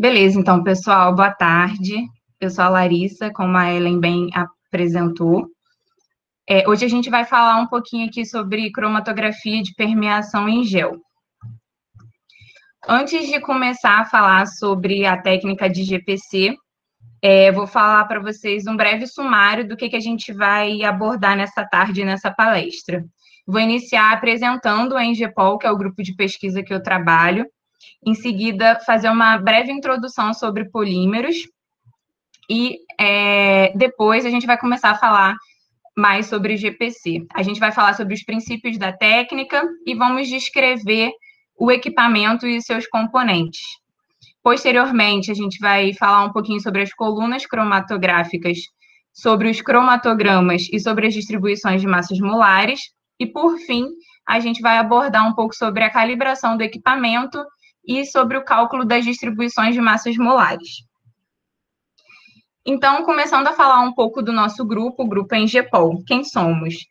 Beleza, então, pessoal, boa tarde. Eu sou a Larissa, como a Ellen bem apresentou. Hoje a gente vai falar um pouquinho aqui sobre cromatografia de permeação em gel. Antes de começar a falar sobre a técnica de GPC, vou falar para vocês um breve sumário do que a gente vai abordar nessa tarde, nessa palestra. Vou iniciar apresentando a Engepol, que é o grupo de pesquisa que eu trabalho. Em seguida, fazer uma breve introdução sobre polímeros. E depois a gente vai começar a falar mais sobre o GPC. A gente vai falar sobre os princípios da técnica e vamos descrever o equipamento e seus componentes. Posteriormente, a gente vai falar um pouquinho sobre as colunas cromatográficas, sobre os cromatogramas e sobre as distribuições de massas molares. E, por fim, a gente vai abordar um pouco sobre a calibração do equipamento e sobre o cálculo das distribuições de massas molares. Então, começando a falar um pouco do nosso grupo, o grupo Engepol. Quem somos?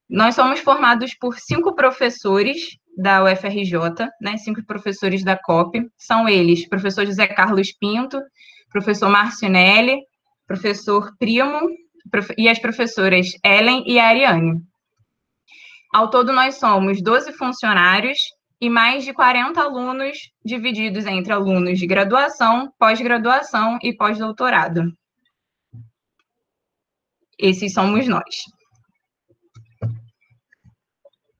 Nós somos formados por 5 professores da UFRJ, né, 5 professores da COP. São eles, professor José Carlos Pinto, professor Marcinelli, professor Primo e as professoras Ellen e Ariane. Ao todo, nós somos 12 funcionários e mais de 40 alunos, divididos entre alunos de graduação, pós-graduação e pós-doutorado. Esses somos nós.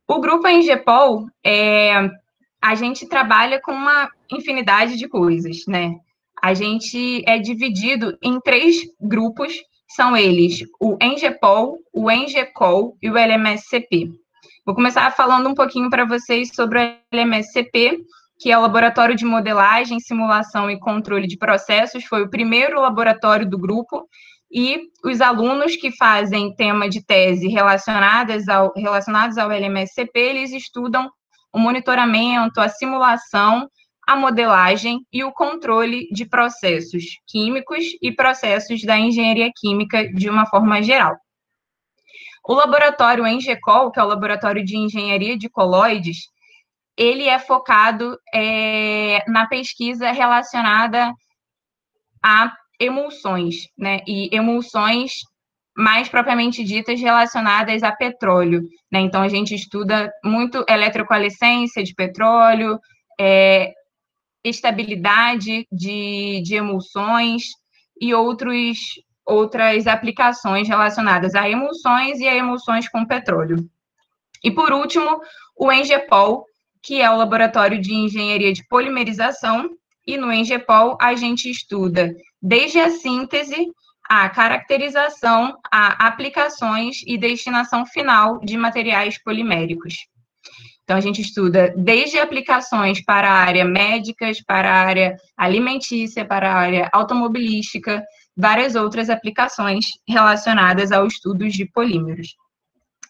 O grupo Engepol, a gente trabalha com uma infinidade de coisas, né? A gente é dividido em 3 grupos, são eles o Engepol, o Engecol e o LMSCP. Vou começar falando um pouquinho para vocês sobre o LMSCP, que é o Laboratório de Modelagem, Simulação e Controle de Processos, foi o primeiro laboratório do grupo, e os alunos que fazem tema de tese relacionados ao LMSCP, eles estudam o monitoramento, a simulação, a modelagem e o controle de processos químicos e processos da engenharia química de uma forma geral. O laboratório Engecol, que é o Laboratório de Engenharia de Colóides, ele é focado na pesquisa relacionada a emulsões, né? E emulsões mais propriamente ditas relacionadas a petróleo, né? Então, a gente estuda muito eletrocoalescência de petróleo, estabilidade de emulsões e outras aplicações relacionadas a emulsões e a emulsões com petróleo. E, por último, o Engepol, que é o Laboratório de Engenharia de Polimerização, e no Engepol a gente estuda desde a síntese, a caracterização, a aplicações e destinação final de materiais poliméricos. Então, a gente estuda desde aplicações para a área médicas, para a área alimentícia, para a área automobilística, várias outras aplicações relacionadas ao estudo de polímeros.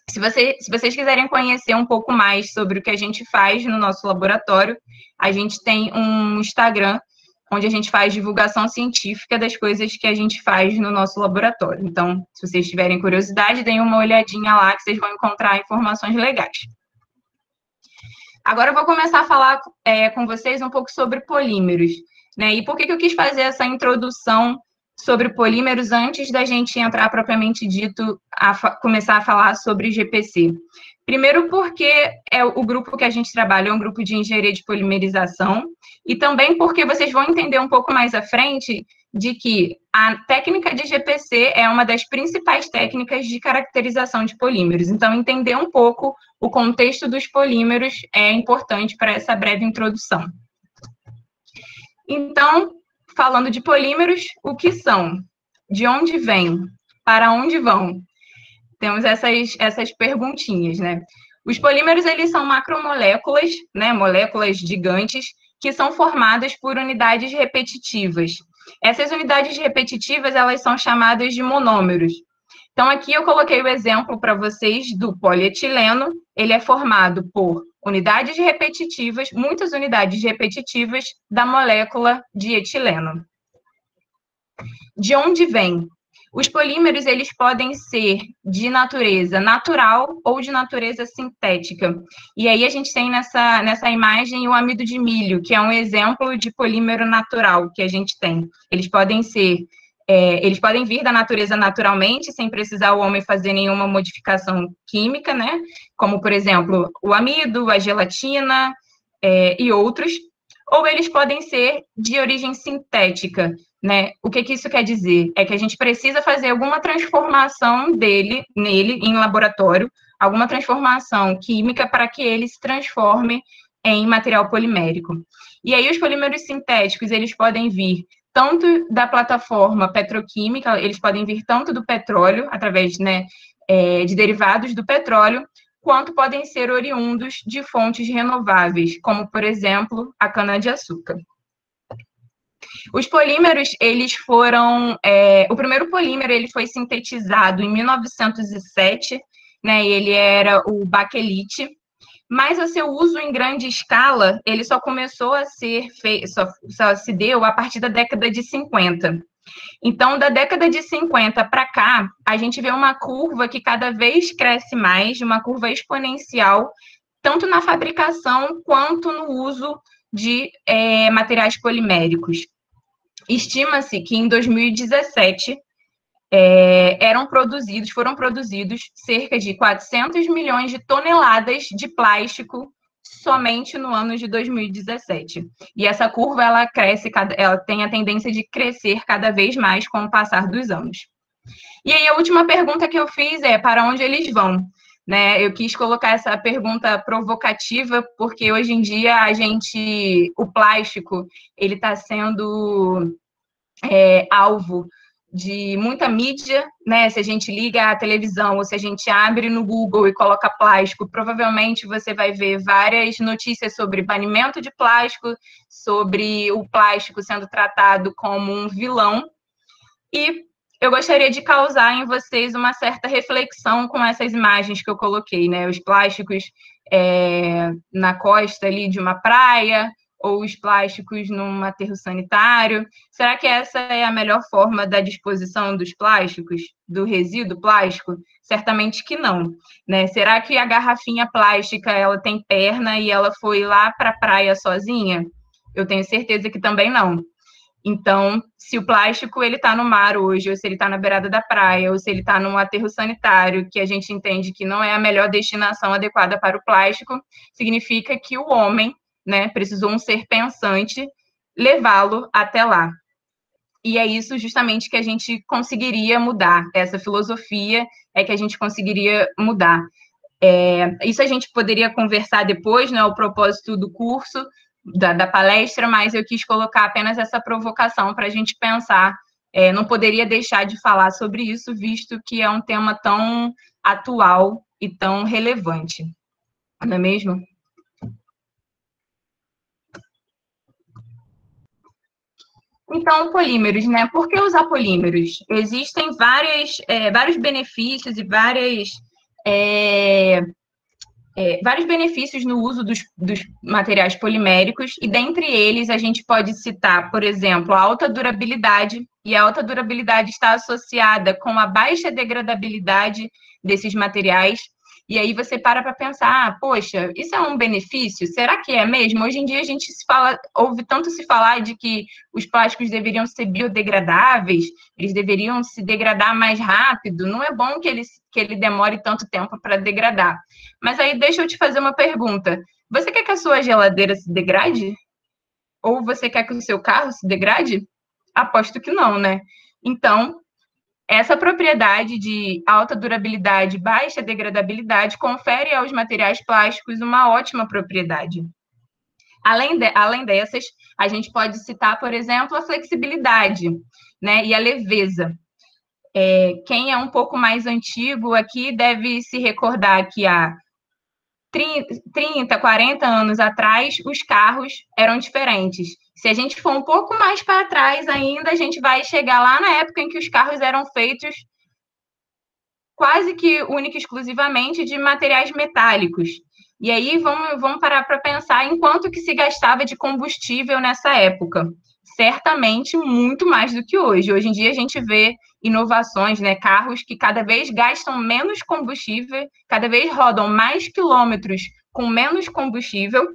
Se vocês quiserem conhecer um pouco mais sobre o que a gente faz no nosso laboratório, a gente tem um Instagram, onde a gente faz divulgação científica das coisas que a gente faz no nosso laboratório. Então, se vocês tiverem curiosidade, deem uma olhadinha lá, que vocês vão encontrar informações legais. Agora eu vou começar a falar com vocês um pouco sobre polímeros, né? E por que eu quis fazer essa introdução sobre polímeros antes da gente entrar propriamente dito começar a falar sobre GPC? Primeiro porque o grupo que a gente trabalha é um grupo de engenharia de polimerização, e também porque vocês vão entender um pouco mais à frente de que a técnica de GPC é uma das principais técnicas de caracterização de polímeros. Então, entender um pouco o contexto dos polímeros é importante para essa breve introdução. Então, falando de polímeros, o que são? De onde vêm? Para onde vão? Temos essas perguntinhas, né? Os polímeros, eles são macromoléculas, né? Moléculas gigantes, que são formadas por unidades repetitivas. Essas unidades repetitivas, elas são chamadas de monômeros. Então, aqui eu coloquei o exemplo para vocês do polietileno. Ele é formado por unidades repetitivas, muitas unidades repetitivas da molécula de etileno. De onde vem? Os polímeros, eles podem ser de natureza natural ou de natureza sintética. E aí a gente tem nessa imagem o amido de milho, que é um exemplo de polímero natural que a gente tem. Eles podem vir da natureza naturalmente, sem precisar o homem fazer nenhuma modificação química, né? Como, por exemplo, o amido, a gelatina e outros. Ou eles podem ser de origem sintética, né? O que isso quer dizer? É que a gente precisa fazer alguma transformação nele, em laboratório, alguma transformação química para que ele se transforme em material polimérico. E aí os polímeros sintéticos, eles podem vir tanto da plataforma petroquímica, eles podem vir tanto do petróleo, através, né, de derivados do petróleo, quanto podem ser oriundos de fontes renováveis, como, por exemplo, a cana-de-açúcar. Os polímeros, eles foram... o primeiro polímero, ele foi sintetizado em 1907, né, e ele era o baquelite, mas o seu uso em grande escala, ele só começou a ser feito, só se deu a partir da década de 50. Então, da década de 50 para cá, a gente vê uma curva que cada vez cresce mais, uma curva exponencial, tanto na fabricação quanto no uso de materiais poliméricos. Estima-se que em 2017 foram produzidos cerca de 400 milhões de toneladas de plástico somente no ano de 2017. E essa curva, ela tem a tendência de crescer cada vez mais com o passar dos anos. E aí, a última pergunta que eu fiz é: para onde eles vão? Né? Eu quis colocar essa pergunta provocativa, porque hoje em dia o plástico, ele está sendo alvo de muita mídia, né? Se a gente liga a televisão ou se a gente abre no Google e coloca plástico, provavelmente você vai ver várias notícias sobre banimento de plástico, sobre o plástico sendo tratado como um vilão. E eu gostaria de causar em vocês uma certa reflexão com essas imagens que eu coloquei, né? Os plásticos na costa ali de uma praia, ou os plásticos num aterro sanitário. Será que essa é a melhor forma da disposição dos plásticos, do resíduo plástico? Certamente que não, né? Será que a garrafinha plástica, ela tem perna e ela foi lá para a praia sozinha? Eu tenho certeza que também não. Então, se o plástico ele está no mar hoje, ou se ele está na beirada da praia, ou se ele está num aterro sanitário, que a gente entende que não é a melhor destinação adequada para o plástico, significa que o homem, né, precisou um ser pensante levá-lo até lá. E é isso justamente que a gente conseguiria mudar, essa filosofia é que a gente conseguiria mudar. Isso a gente poderia conversar depois, né, o propósito do curso, da palestra, mas eu quis colocar apenas essa provocação para a gente pensar. Não poderia deixar de falar sobre isso, visto que é um tema tão atual e tão relevante. Não é mesmo? Então, polímeros, né? Por que usar polímeros? Existem vários benefícios e vários benefícios no uso dos materiais poliméricos, e dentre eles a gente pode citar, por exemplo, a alta durabilidade, e a alta durabilidade está associada com a baixa degradabilidade desses materiais. E aí você para pensar, poxa, isso é um benefício? Será que é mesmo? Hoje em dia a gente ouve tanto se falar de que os plásticos deveriam ser biodegradáveis, eles deveriam se degradar mais rápido. Não é bom que ele demore tanto tempo para degradar. Mas aí deixa eu te fazer uma pergunta. Você quer que a sua geladeira se degrade? Ou você quer que o seu carro se degrade? Aposto que não, né? Então, essa propriedade de alta durabilidade e baixa degradabilidade confere aos materiais plásticos uma ótima propriedade. Além dessas, a gente pode citar, por exemplo, a flexibilidade, né, e a leveza. Quem é um pouco mais antigo aqui deve se recordar que há 30, 40 anos atrás, os carros eram diferentes. Se a gente for um pouco mais para trás ainda, a gente vai chegar lá na época em que os carros eram feitos quase que única e exclusivamente de materiais metálicos. E aí vamos parar para pensar em quanto que se gastava de combustível nessa época. Certamente muito mais do que hoje. Hoje em dia a gente vê inovações, né? Carros que cada vez gastam menos combustível, cada vez rodam mais quilômetros com menos combustível.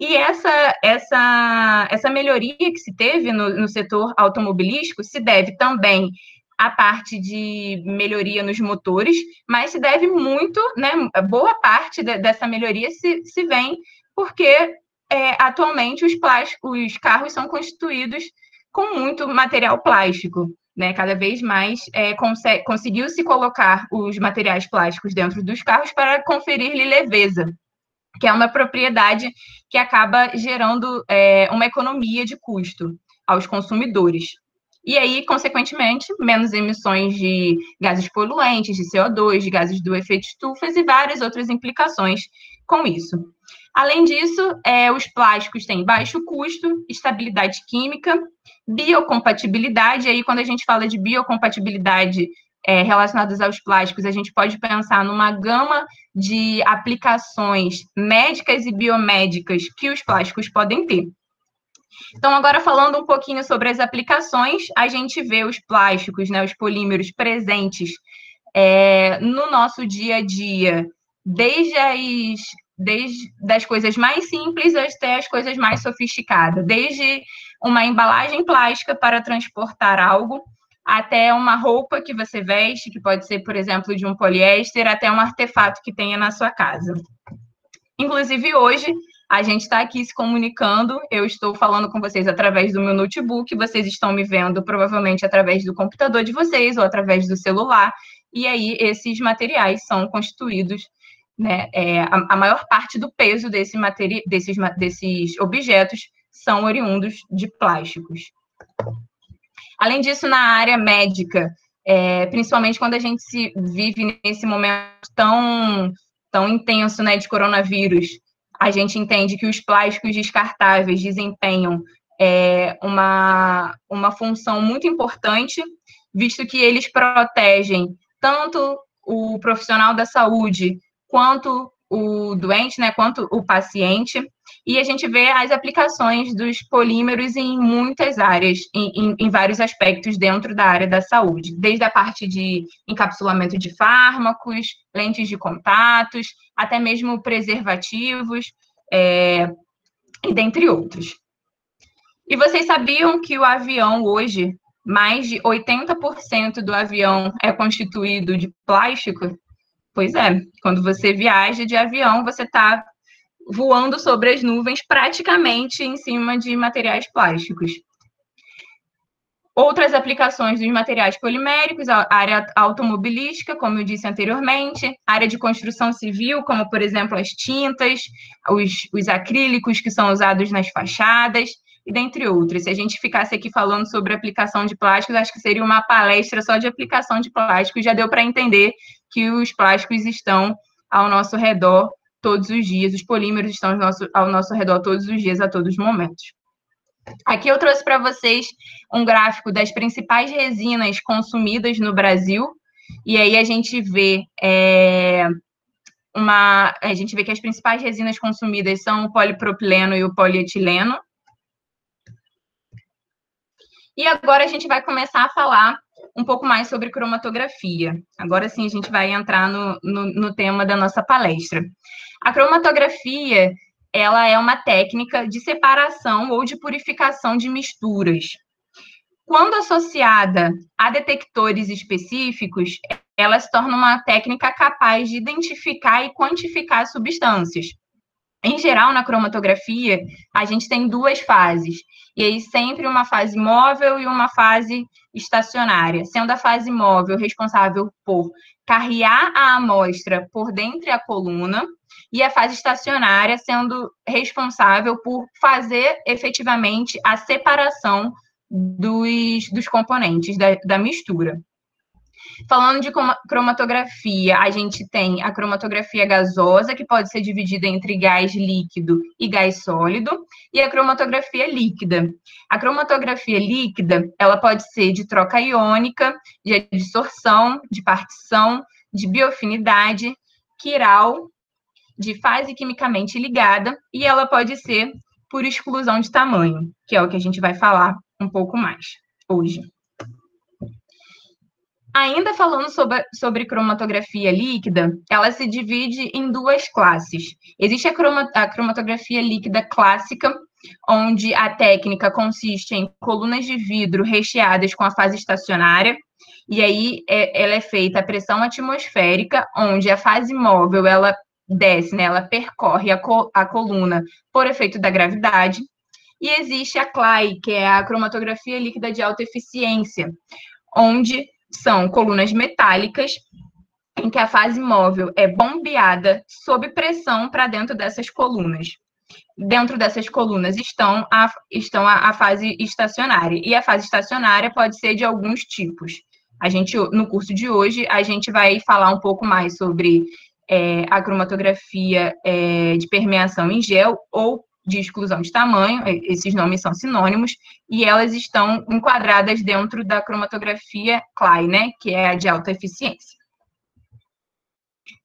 E essa melhoria que se teve no setor automobilístico se deve também à parte de melhoria nos motores, mas se deve muito, né? Boa parte dessa melhoria se vem porque atualmente os carros são constituídos com muito material plástico, né? Cada vez mais conseguiu-se colocar os materiais plásticos dentro dos carros para conferir-lhe leveza, que é uma propriedade que acaba gerando uma economia de custo aos consumidores. E aí, consequentemente, menos emissões de gases poluentes, de CO2, de gases do efeito estufa e várias outras implicações com isso. Além disso, os plásticos têm baixo custo, estabilidade química, biocompatibilidade. Aí, quando a gente fala de biocompatibilidade relacionadas aos plásticos, a gente pode pensar numa gama de aplicações médicas e biomédicas que os plásticos podem ter. Então, agora falando um pouquinho sobre as aplicações, a gente vê os plásticos, né, os polímeros presentes no nosso dia a dia, desde das coisas mais simples até as coisas mais sofisticadas, desde uma embalagem plástica para transportar algo, até uma roupa que você veste, que pode ser, por exemplo, de um poliéster, até um artefato que tenha na sua casa. Inclusive, hoje, a gente está aqui se comunicando, eu estou falando com vocês através do meu notebook, vocês estão me vendo provavelmente através do computador de vocês ou através do celular, e aí esses materiais são constituídos, né, a maior parte do peso desses objetos são oriundos de plásticos. Além disso, na área médica, principalmente quando a gente vive nesse momento tão intenso, né, de coronavírus, a gente entende que os plásticos descartáveis desempenham uma função muito importante, visto que eles protegem tanto o profissional da saúde quanto o doente, né, quanto o paciente, e a gente vê as aplicações dos polímeros em muitas áreas, em vários aspectos dentro da área da saúde, desde a parte de encapsulamento de fármacos, lentes de contatos, até mesmo preservativos, e dentre outros. E vocês sabiam que o avião hoje, mais de 80% do avião é constituído de plástico? Pois é, quando você viaja de avião, você está voando sobre as nuvens praticamente em cima de materiais plásticos. Outras aplicações dos materiais poliméricos, a área automobilística, como eu disse anteriormente, a área de construção civil, como, por exemplo, as tintas, os acrílicos que são usados nas fachadas, e dentre outros. Se a gente ficasse aqui falando sobre aplicação de plásticos, acho que seria uma palestra só de aplicação de plásticos, já deu para entender que os plásticos estão ao nosso redor todos os dias, os polímeros estão ao nosso redor todos os dias, a todos os momentos. Aqui eu trouxe para vocês um gráfico das principais resinas consumidas no Brasil, e aí a gente vê que as principais resinas consumidas são o polipropileno e o polietileno. E agora a gente vai começar a falar um pouco mais sobre cromatografia. Agora sim a gente vai entrar no tema da nossa palestra. A cromatografia, ela é uma técnica de separação ou de purificação de misturas. Quando associada a detectores específicos, ela se torna uma técnica capaz de identificar e quantificar substâncias. Em geral, na cromatografia, a gente tem duas fases, e aí sempre uma fase móvel e uma fase estacionária, sendo a fase móvel responsável por carrear a amostra por dentro da coluna, e a fase estacionária sendo responsável por fazer efetivamente a separação dos componentes da mistura. Falando de cromatografia, a gente tem a cromatografia gasosa, que pode ser dividida entre gás líquido e gás sólido, e a cromatografia líquida. A cromatografia líquida, ela pode ser de troca iônica, de adsorção, de partição, de bioafinidade, quiral, de fase quimicamente ligada, e ela pode ser por exclusão de tamanho, que é o que a gente vai falar um pouco mais hoje. Ainda falando sobre cromatografia líquida, ela se divide em duas classes. Existe a cromatografia líquida clássica, onde a técnica consiste em colunas de vidro recheadas com a fase estacionária, e aí ela é feita a pressão atmosférica, onde a fase móvel ela desce, né, ela percorre a coluna por efeito da gravidade. E existe a CLAI, que é a cromatografia líquida de alta eficiência, onde são colunas metálicas em que a fase móvel é bombeada sob pressão para dentro dessas colunas. Dentro dessas colunas estão a fase estacionária. E a fase estacionária pode ser de alguns tipos. No curso de hoje, a gente vai falar um pouco mais sobre a cromatografia de permeação em gel ou de exclusão de tamanho, esses nomes são sinônimos, e elas estão enquadradas dentro da cromatografia CLAI, né, que é a de alta eficiência.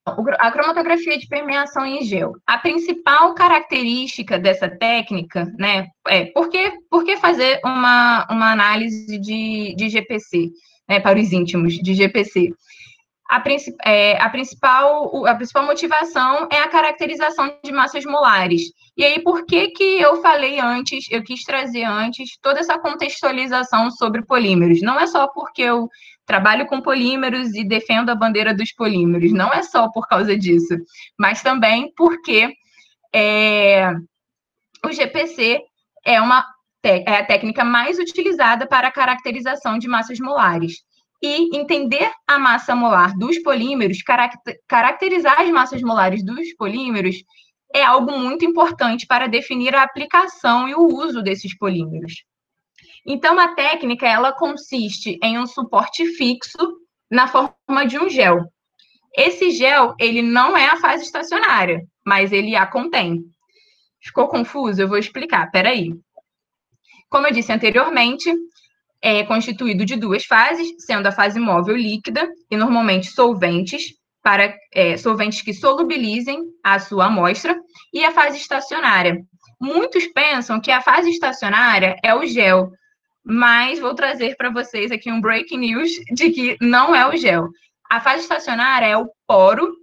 A cromatografia de permeação em gel. A principal característica dessa técnica, né, por que fazer uma análise de GPC, né, para os íntimos de GPC? A principal motivação é a caracterização de massas molares. E aí, por que eu falei antes, eu quis trazer antes toda essa contextualização sobre polímeros? Não é só porque eu trabalho com polímeros e defendo a bandeira dos polímeros, não é só por causa disso, mas também porque o GPC é a técnica mais utilizada para a caracterização de massas molares. E entender a massa molar dos polímeros, caracterizar as massas molares dos polímeros, é algo muito importante para definir a aplicação e o uso desses polímeros. Então, a técnica, ela consiste em um suporte fixo na forma de um gel. Esse gel, ele não é a fase estacionária, mas ele a contém. Ficou confuso? Eu vou explicar, peraí. Como eu disse anteriormente, é constituído de duas fases, sendo a fase móvel líquida e normalmente solventes, solventes que solubilizem a sua amostra, e a fase estacionária. Muitos pensam que a fase estacionária é o gel, mas vou trazer para vocês aqui um breaking news de que não é o gel. A fase estacionária é o poro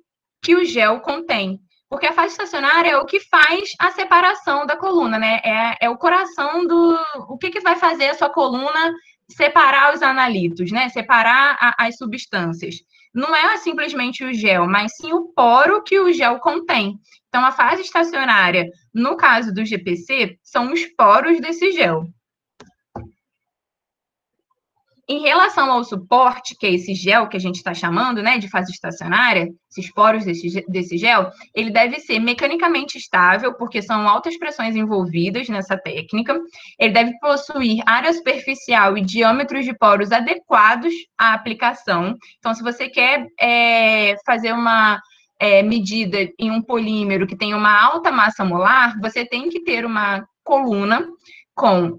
que o gel contém. Porque a fase estacionária é o que faz a separação da coluna, né? É o coração do... O que vai fazer a sua coluna separar os analitos, né? Separar as substâncias. Não é simplesmente o gel, mas sim o poro que o gel contém. Então, a fase estacionária, no caso do GPC, são os poros desse gel. Em relação ao suporte, que é esse gel que a gente está chamando, né, de fase estacionária, esses poros desse gel, ele deve ser mecanicamente estável, porque são altas pressões envolvidas nessa técnica. Ele deve possuir área superficial e diâmetros de poros adequados à aplicação. Então, se você quer fazer uma medida em um polímero que tem uma alta massa molar, você tem que ter uma coluna com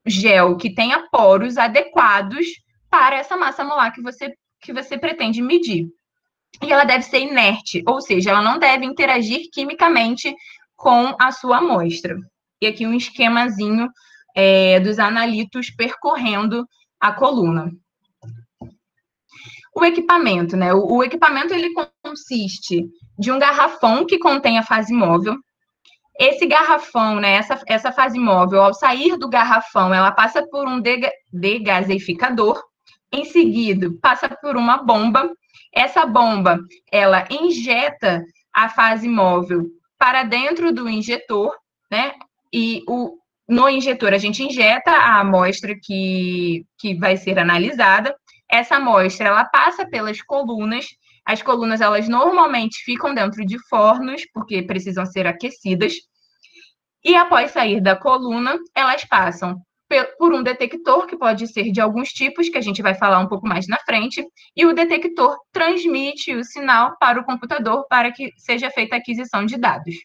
gel que tenha poros adequados para essa massa molar que você pretende medir. E ela deve ser inerte, ou seja, ela não deve interagir quimicamente com a sua amostra. E aqui um esquemazinho dos analitos percorrendo a coluna. O equipamento, né? O equipamento, ele consiste de um garrafão que contém a fase móvel. Esse garrafão, né, essa fase móvel, ao sair do garrafão, ela passa por um degasificador, em seguida passa por uma bomba. Essa bomba, ela injeta a fase móvel para dentro do injetor, né, e no injetor a gente injeta a amostra que vai ser analisada. Essa amostra, ela passa pelas colunas. As colunas, elas normalmente ficam dentro de fornos, porque precisam ser aquecidas. E após sair da coluna, elas passam por um detector, que pode ser de alguns tipos, que a gente vai falar um pouco mais na frente, e o detector transmite o sinal para o computador para que seja feita a aquisição de dados.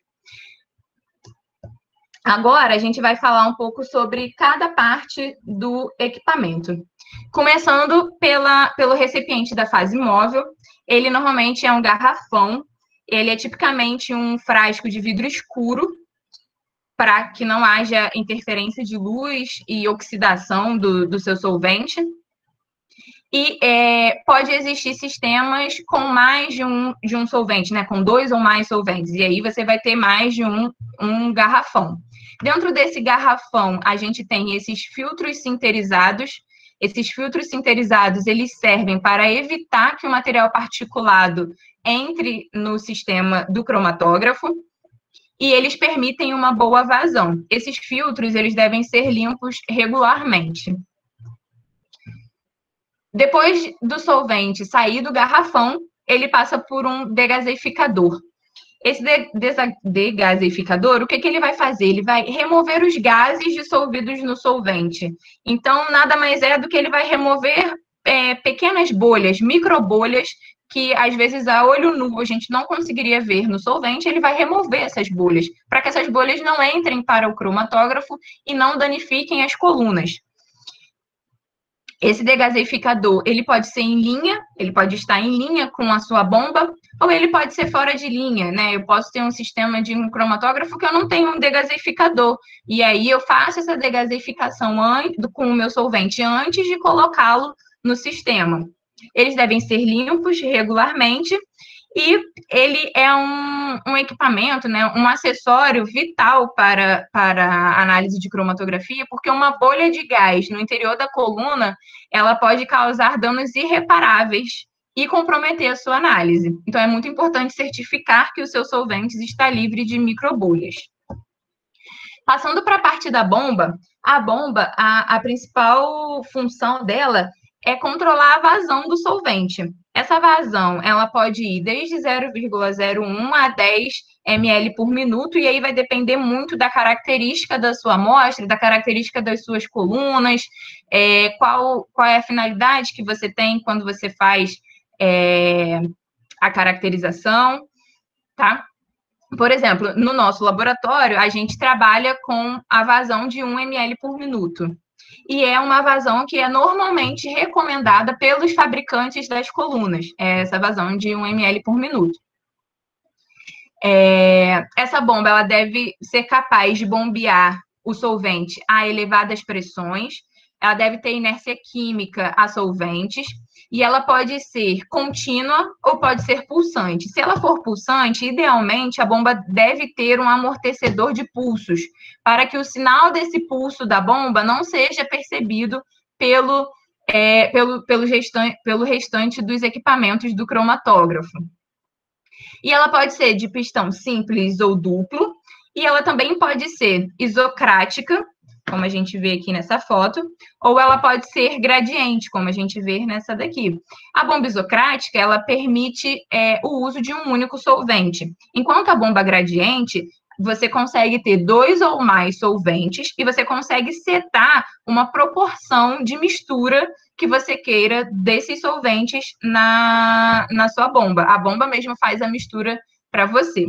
Agora, a gente vai falar um pouco sobre cada parte do equipamento. Começando pelo recipiente da fase móvel, ele normalmente é um garrafão, ele é tipicamente um frasco de vidro escuro, para que não haja interferência de luz e oxidação do seu solvente. E pode existir sistemas com mais de um solvente, né? Com 2 ou mais solventes. E aí você vai ter mais de um garrafão. Dentro desse garrafão, a gente tem esses filtros sinterizados. Esses filtros sinterizados, eles servem para evitar que o material particulado entre no sistema do cromatógrafo. E eles permitem uma boa vazão. Esses filtros, eles devem ser limpos regularmente. Depois do solvente sair do garrafão, ele passa por um degasificador. Esse degasificador, o que ele vai fazer? Ele vai remover os gases dissolvidos no solvente. Então, nada mais é do que ele vai remover pequenas bolhas, microbolhas, que às vezes a olho nu a gente não conseguiria ver no solvente. Ele vai remover essas bolhas, para que essas bolhas não entrem para o cromatógrafo e não danifiquem as colunas. Esse degasificador, ele pode ser em linha, ele pode estar em linha com a sua bomba, ou ele pode ser fora de linha, né? Eu posso ter um sistema de um cromatógrafo que eu não tenho um degasificador, e aí eu faço essa degasificação com o meu solvente antes de colocá-lo no sistema. Eles devem ser limpos regularmente, e ele é um equipamento, né, um acessório vital para a análise de cromatografia, porque uma bolha de gás no interior da coluna, ela pode causar danos irreparáveis e comprometer a sua análise. Então, é muito importante certificar que o seu solvente está livre de microbolhas. Passando para a parte da bomba, a principal função dela é controlar a vazão do solvente. Essa vazão, ela pode ir desde 0,01 a 10 ml por minuto, e aí vai depender muito da característica da sua amostra, da característica das suas colunas, qual é a finalidade que você tem quando você faz a caracterização, tá? Por exemplo, no nosso laboratório, a gente trabalha com a vazão de 1 ml por minuto. E é uma vazão que é normalmente recomendada pelos fabricantes das colunas, essa vazão de 1 ml por minuto. Essa bomba, ela deve ser capaz de bombear o solvente a elevadas pressões, ela deve ter inércia química a solventes, e ela pode ser contínua ou pode ser pulsante. Se ela for pulsante, idealmente, a bomba deve ter um amortecedor de pulsos, para que o sinal desse pulso da bomba não seja percebido pelo restante dos equipamentos do cromatógrafo. E ela pode ser de pistão simples ou duplo, e ela também pode ser isocrática, como a gente vê aqui nessa foto, ou ela pode ser gradiente, como a gente vê nessa daqui. A bomba isocrática, ela permite o uso de um único solvente, enquanto a bomba gradiente, você consegue ter 2 ou mais solventes e você consegue setar uma proporção de mistura que você queira desses solventes na sua bomba. A bomba mesmo faz a mistura para você.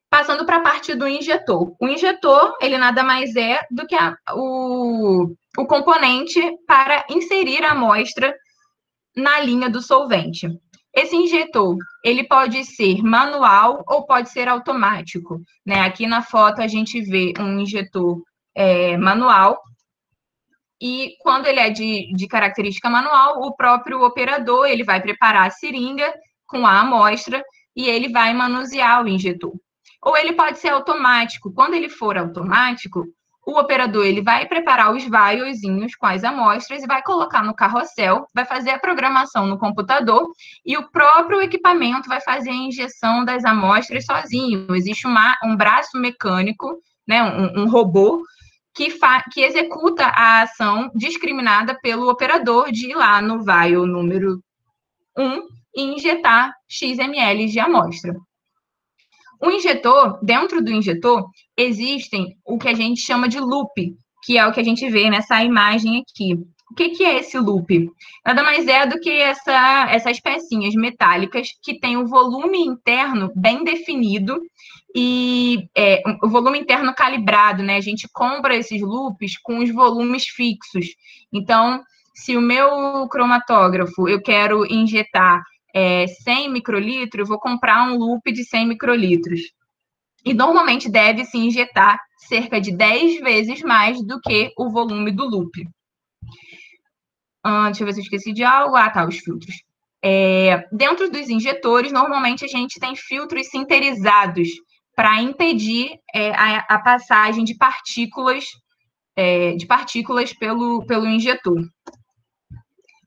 Passando para a parte do injetor. O injetor, ele nada mais é do que o componente para inserir a amostra na linha do solvente. Esse injetor, ele pode ser manual ou pode ser automático, né? Aqui na foto a gente vê um injetor manual, e quando ele é de característica manual, o próprio operador, ele vai preparar a seringa com a amostra e ele vai manusear o injetor. Ou ele pode ser automático. Quando ele for automático, o operador ele vai preparar os vaiozinhos com as amostras e vai colocar no carrossel, vai fazer a programação no computador e o próprio equipamento vai fazer a injeção das amostras sozinho. Existe um braço mecânico, né, um robô, que executa a ação discriminada pelo operador de ir lá no vaio número 1 e injetar X ml de amostra. O injetor, dentro do injetor, existem o que a gente chama de loop, que é o que a gente vê nessa imagem aqui. O que é esse loop? Nada mais é do que essas pecinhas metálicas que têm o volume interno bem definido e o volume interno calibrado, né? A gente compra esses loops com os volumes fixos. Então, se o meu cromatógrafo eu quero injetar 100 microlitros, eu vou comprar um loop de 100 microlitros. E normalmente deve se injetar cerca de 10 vezes mais do que o volume do loop. Deixa eu ver se eu esqueci de algo. Ah, tá, os filtros. Dentro dos injetores, normalmente a gente tem filtros sinterizados para impedir a passagem de partículas pelo injetor.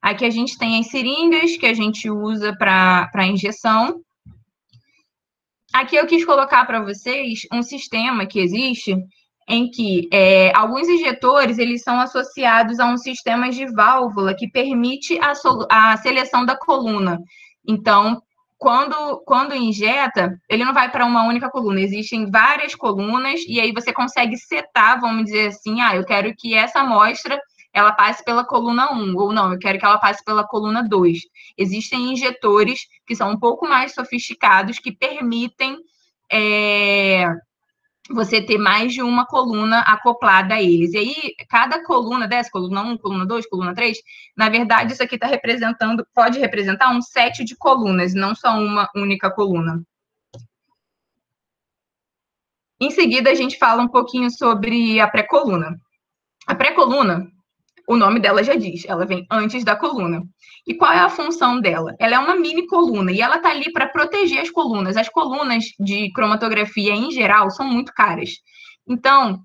Aqui a gente tem as seringas que a gente usa para injeção. Aqui eu quis colocar para vocês um sistema que existe em que alguns injetores eles são associados a um sistema de válvula que permite a seleção da coluna. Então, quando injeta, ele não vai para uma única coluna, existem várias colunas, e aí você consegue setar, vamos dizer assim, eu quero que essa amostra ela passe pela coluna 1, ou não, eu quero que ela passe pela coluna 2. Existem injetores que são um pouco mais sofisticados, que permitem você ter mais de uma coluna acoplada a eles. E aí, cada coluna dessa, coluna 1, coluna 2, coluna 3, na verdade, isso aqui pode representar um set de colunas, não só uma única coluna. Em seguida, a gente fala um pouquinho sobre a pré-coluna. A pré-coluna, o nome dela já diz, ela vem antes da coluna. E qual é a função dela? Ela é uma mini coluna e ela está ali para proteger as colunas. As colunas de cromatografia, em geral, são muito caras. Então,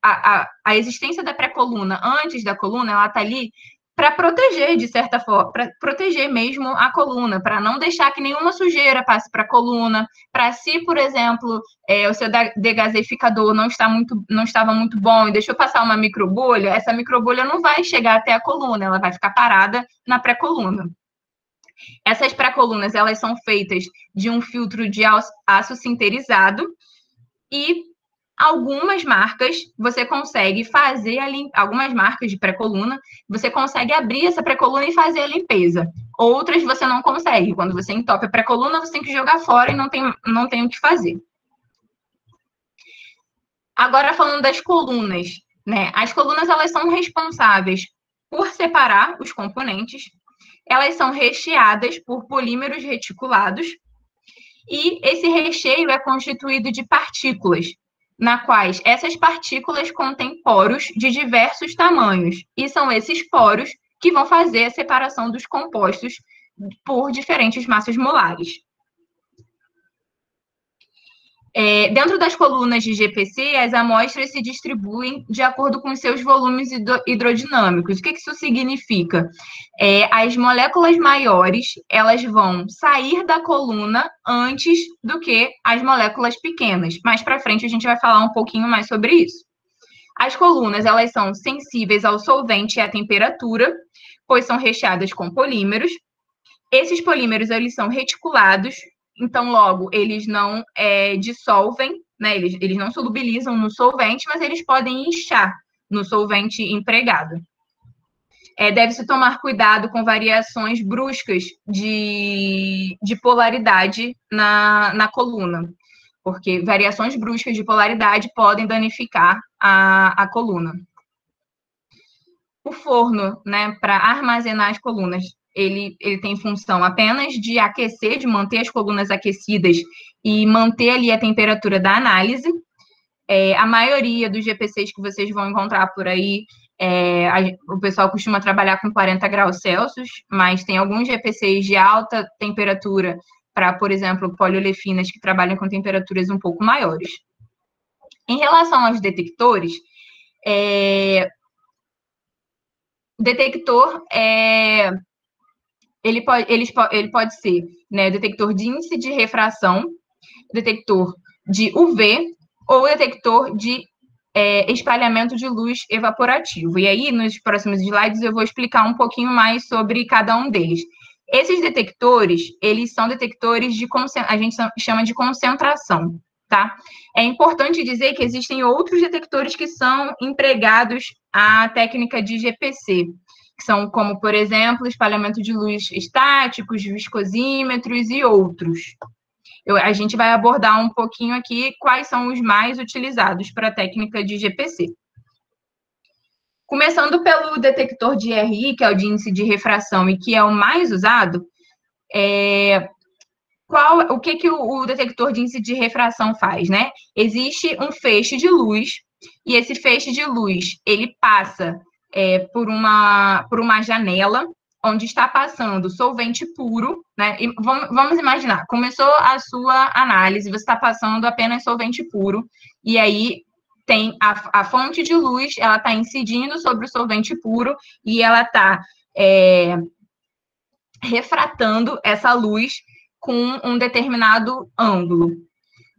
a existência da pré-coluna antes da coluna, ela está ali para proteger, de certa forma, para proteger mesmo a coluna, para não deixar que nenhuma sujeira passe para a coluna, para se, por exemplo, o seu degasificador não estava muito bom e deixou passar uma microbolha, essa microbolha não vai chegar até a coluna, ela vai ficar parada na pré-coluna. Essas pré-colunas, elas são feitas de um filtro de aço sinterizado e algumas marcas você consegue fazer algumas marcas de pré-coluna, você consegue abrir essa pré-coluna e fazer a limpeza. Outras você não consegue. Quando você entope a pré-coluna, você tem que jogar fora e não tem o que fazer. Agora, falando das colunas, né? As colunas, elas são responsáveis por separar os componentes, elas são recheadas por polímeros reticulados, e esse recheio é constituído de partículas, na quais essas partículas contêm poros de diversos tamanhos, e são esses poros que vão fazer a separação dos compostos por diferentes massas molares. Dentro das colunas de GPC, as amostras se distribuem de acordo com os seus volumes hidrodinâmicos. O que isso significa? As moléculas maiores, elas vão sair da coluna antes do que as moléculas pequenas. Mais para frente, a gente vai falar um pouquinho mais sobre isso. As colunas, elas são sensíveis ao solvente e à temperatura, pois são recheadas com polímeros. Esses polímeros, eles são reticulados, então, logo, eles não dissolvem, né? Eles não solubilizam no solvente, mas eles podem inchar no solvente empregado. Deve-se tomar cuidado com variações bruscas de polaridade na coluna, porque variações bruscas de polaridade podem danificar a coluna. O forno, né, para armazenar as colunas, ele tem função apenas de aquecer, de manter as colunas aquecidas e manter ali a temperatura da análise. A maioria dos GPCs que vocês vão encontrar por aí, o pessoal costuma trabalhar com 40 graus Celsius, mas tem alguns GPCs de alta temperatura para, por exemplo, poliolefinas que trabalham com temperaturas um pouco maiores. Em relação aos detectores, o detector ele pode ser, né, detector de índice de refração, detector de UV ou detector de espalhamento de luz evaporativo. E aí, nos próximos slides, eu vou explicar um pouquinho mais sobre cada um deles. Esses detectores, eles são detectores a gente chama de concentração, tá? É importante dizer que existem outros detectores que são empregados à técnica de GPC, que são como, por exemplo, espalhamento de luz estáticos, viscosímetros e outros. A gente vai abordar um pouquinho aqui quais são os mais utilizados para a técnica de GPC. Começando pelo detector de RI, que é o de índice de refração e que é o mais usado, o que o detector de índice de refração faz, né? Existe um feixe de luz, e esse feixe de luz, ele passa por uma janela onde está passando solvente puro, né? E vamos imaginar, começou a sua análise, você está passando apenas solvente puro, e aí tem a fonte de luz, ela está incidindo sobre o solvente puro e ela está refratando essa luz com um determinado ângulo.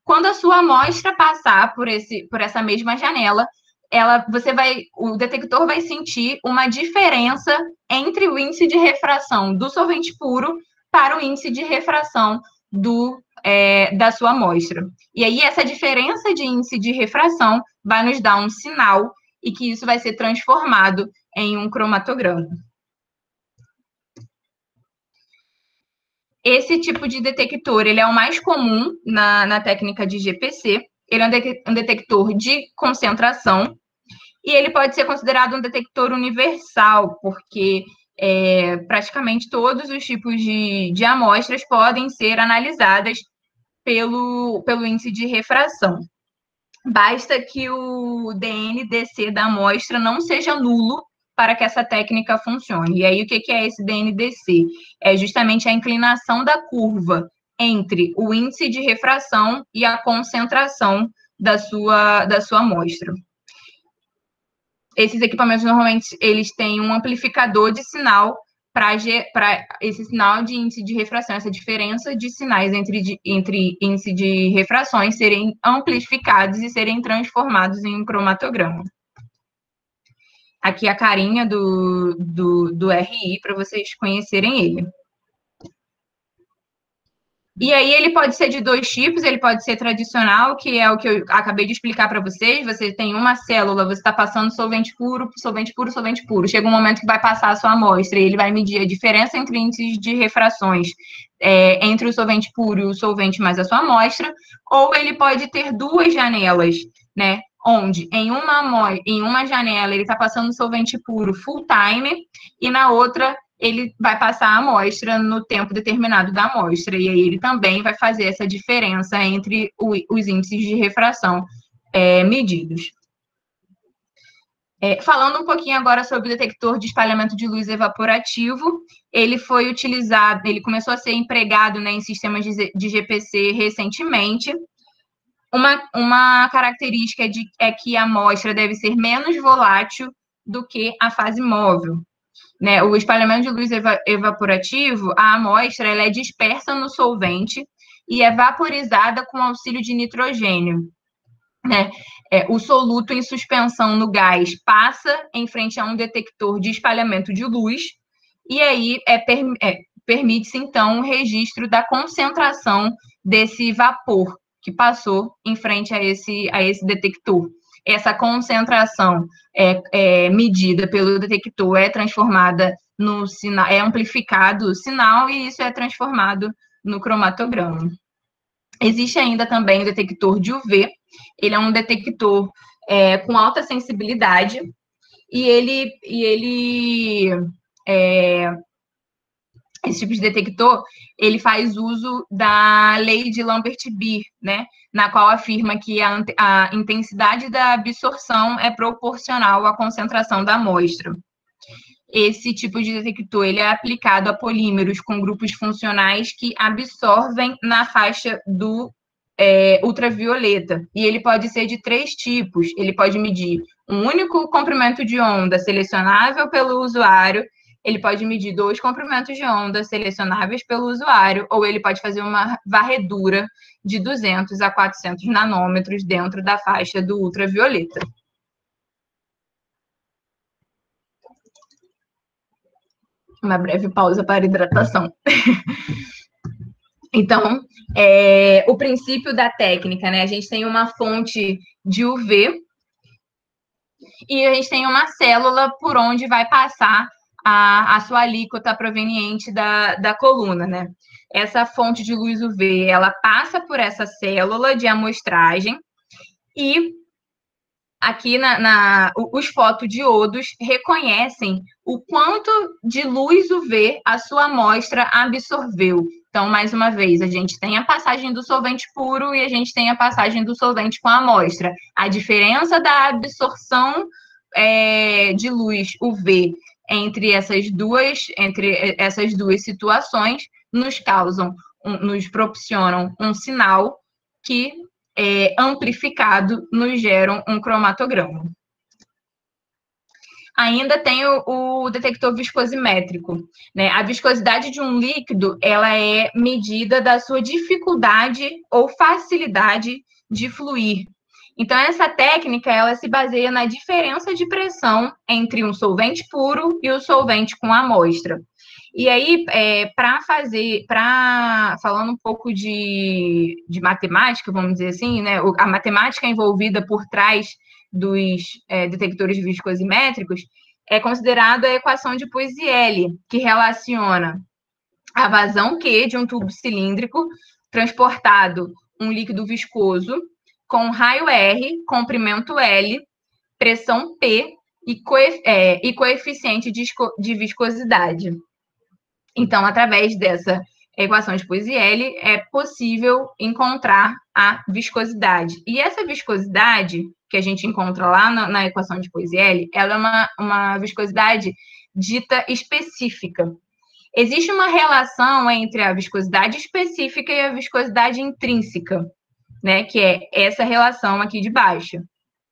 Quando a sua amostra passar por essa mesma janela, o detector vai sentir uma diferença entre o índice de refração do solvente puro para o índice de refração da sua amostra. E aí, essa diferença de índice de refração vai nos dar um sinal e que isso vai ser transformado em um cromatograma. Esse tipo de detector, ele é o mais comum na técnica de GPC. Ele é um detector de concentração e ele pode ser considerado um detector universal, porque praticamente todos os tipos de amostras podem ser analisadas pelo índice de refração. Basta que o DNDC da amostra não seja nulo para que essa técnica funcione. E aí, o que é esse DNDC? É justamente a inclinação da curva entre o índice de refração e a concentração da sua amostra. Esses equipamentos, normalmente, eles têm um amplificador de sinal para esse sinal de índice de refração, essa diferença de sinais entre índice de refrações serem amplificados e serem transformados em um cromatograma. Aqui a carinha do RI, para vocês conhecerem ele. E aí ele pode ser de dois tipos, ele pode ser tradicional, que é o que eu acabei de explicar para vocês. Você tem uma célula, você está passando solvente puro, solvente puro, solvente puro. Chega um momento que vai passar a sua amostra e ele vai medir a diferença entre índices de refrações entre o solvente puro e o solvente mais a sua amostra, ou ele pode ter duas janelas, né? Onde em uma janela ele está passando solvente puro full time e na outra ele vai passar a amostra no tempo determinado da amostra, e aí ele também vai fazer essa diferença entre os índices de refração medidos. Falando um pouquinho agora sobre o detector de espalhamento de luz evaporativo, ele foi utilizado, ele começou a ser empregado, né, em sistemas de GPC recentemente. Uma característica é que a amostra deve ser menos volátil do que a fase móvel. Né? O espalhamento de luz evaporativo, a amostra ela é dispersa no solvente e é vaporizada com auxílio de nitrogênio. Né? O soluto em suspensão no gás passa em frente a um detector de espalhamento de luz e aí permite-se, então, o registro da concentração desse vapor que passou em frente a esse detector. Essa concentração medida pelo detector é transformada no sinal, é amplificado o sinal e isso é transformado no cromatograma. Existe ainda também o detector de UV, ele é um detector com alta sensibilidade e esse tipo de detector, ele faz uso da lei de Lambert-Beer, né, na qual afirma que a intensidade da absorção é proporcional à concentração da amostra. Esse tipo de detector ele é aplicado a polímeros com grupos funcionais que absorvem na faixa do ultravioleta. E ele pode ser de três tipos. Ele pode medir um único comprimento de onda selecionável pelo usuário, ele pode medir 2 comprimentos de onda selecionáveis pelo usuário, ou ele pode fazer uma varredura de 200 a 400 nanômetros dentro da faixa do ultravioleta. Uma breve pausa para hidratação. Então, o princípio da técnica, né? A gente tem uma fonte de UV e a gente tem uma célula por onde vai passar a sua alíquota proveniente da coluna, né? Essa fonte de luz UV, ela passa por essa célula de amostragem e aqui os fotodiodos reconhecem o quanto de luz UV a sua amostra absorveu. Então, mais uma vez, a gente tem a passagem do solvente puro e a gente tem a passagem do solvente com a amostra. A diferença da absorção de luz UV entre essas duas situações nos proporcionam um sinal que, amplificado, nos geram um cromatograma. Ainda tem o detector viscosimétrico, né? A viscosidade de um líquido, ela é medida da sua dificuldade ou facilidade de fluir. Então, essa técnica, ela se baseia na diferença de pressão entre um solvente puro e o solvente com amostra. E aí, falando um pouco de matemática, vamos dizer assim, né? A matemática envolvida por trás dos detectores viscosimétricos é considerada a equação de Puisielli, que relaciona a vazão Q de um tubo cilíndrico transportado um líquido viscoso com raio R, comprimento L, pressão P e coeficiente de viscosidade. Então, através dessa equação de Puisielli, é possível encontrar a viscosidade. E essa viscosidade que a gente encontra lá na equação de Puisielli, ela é uma viscosidade dita específica. Existe uma relação entre a viscosidade específica e a viscosidade intrínseca, né? Que é essa relação aqui de baixo,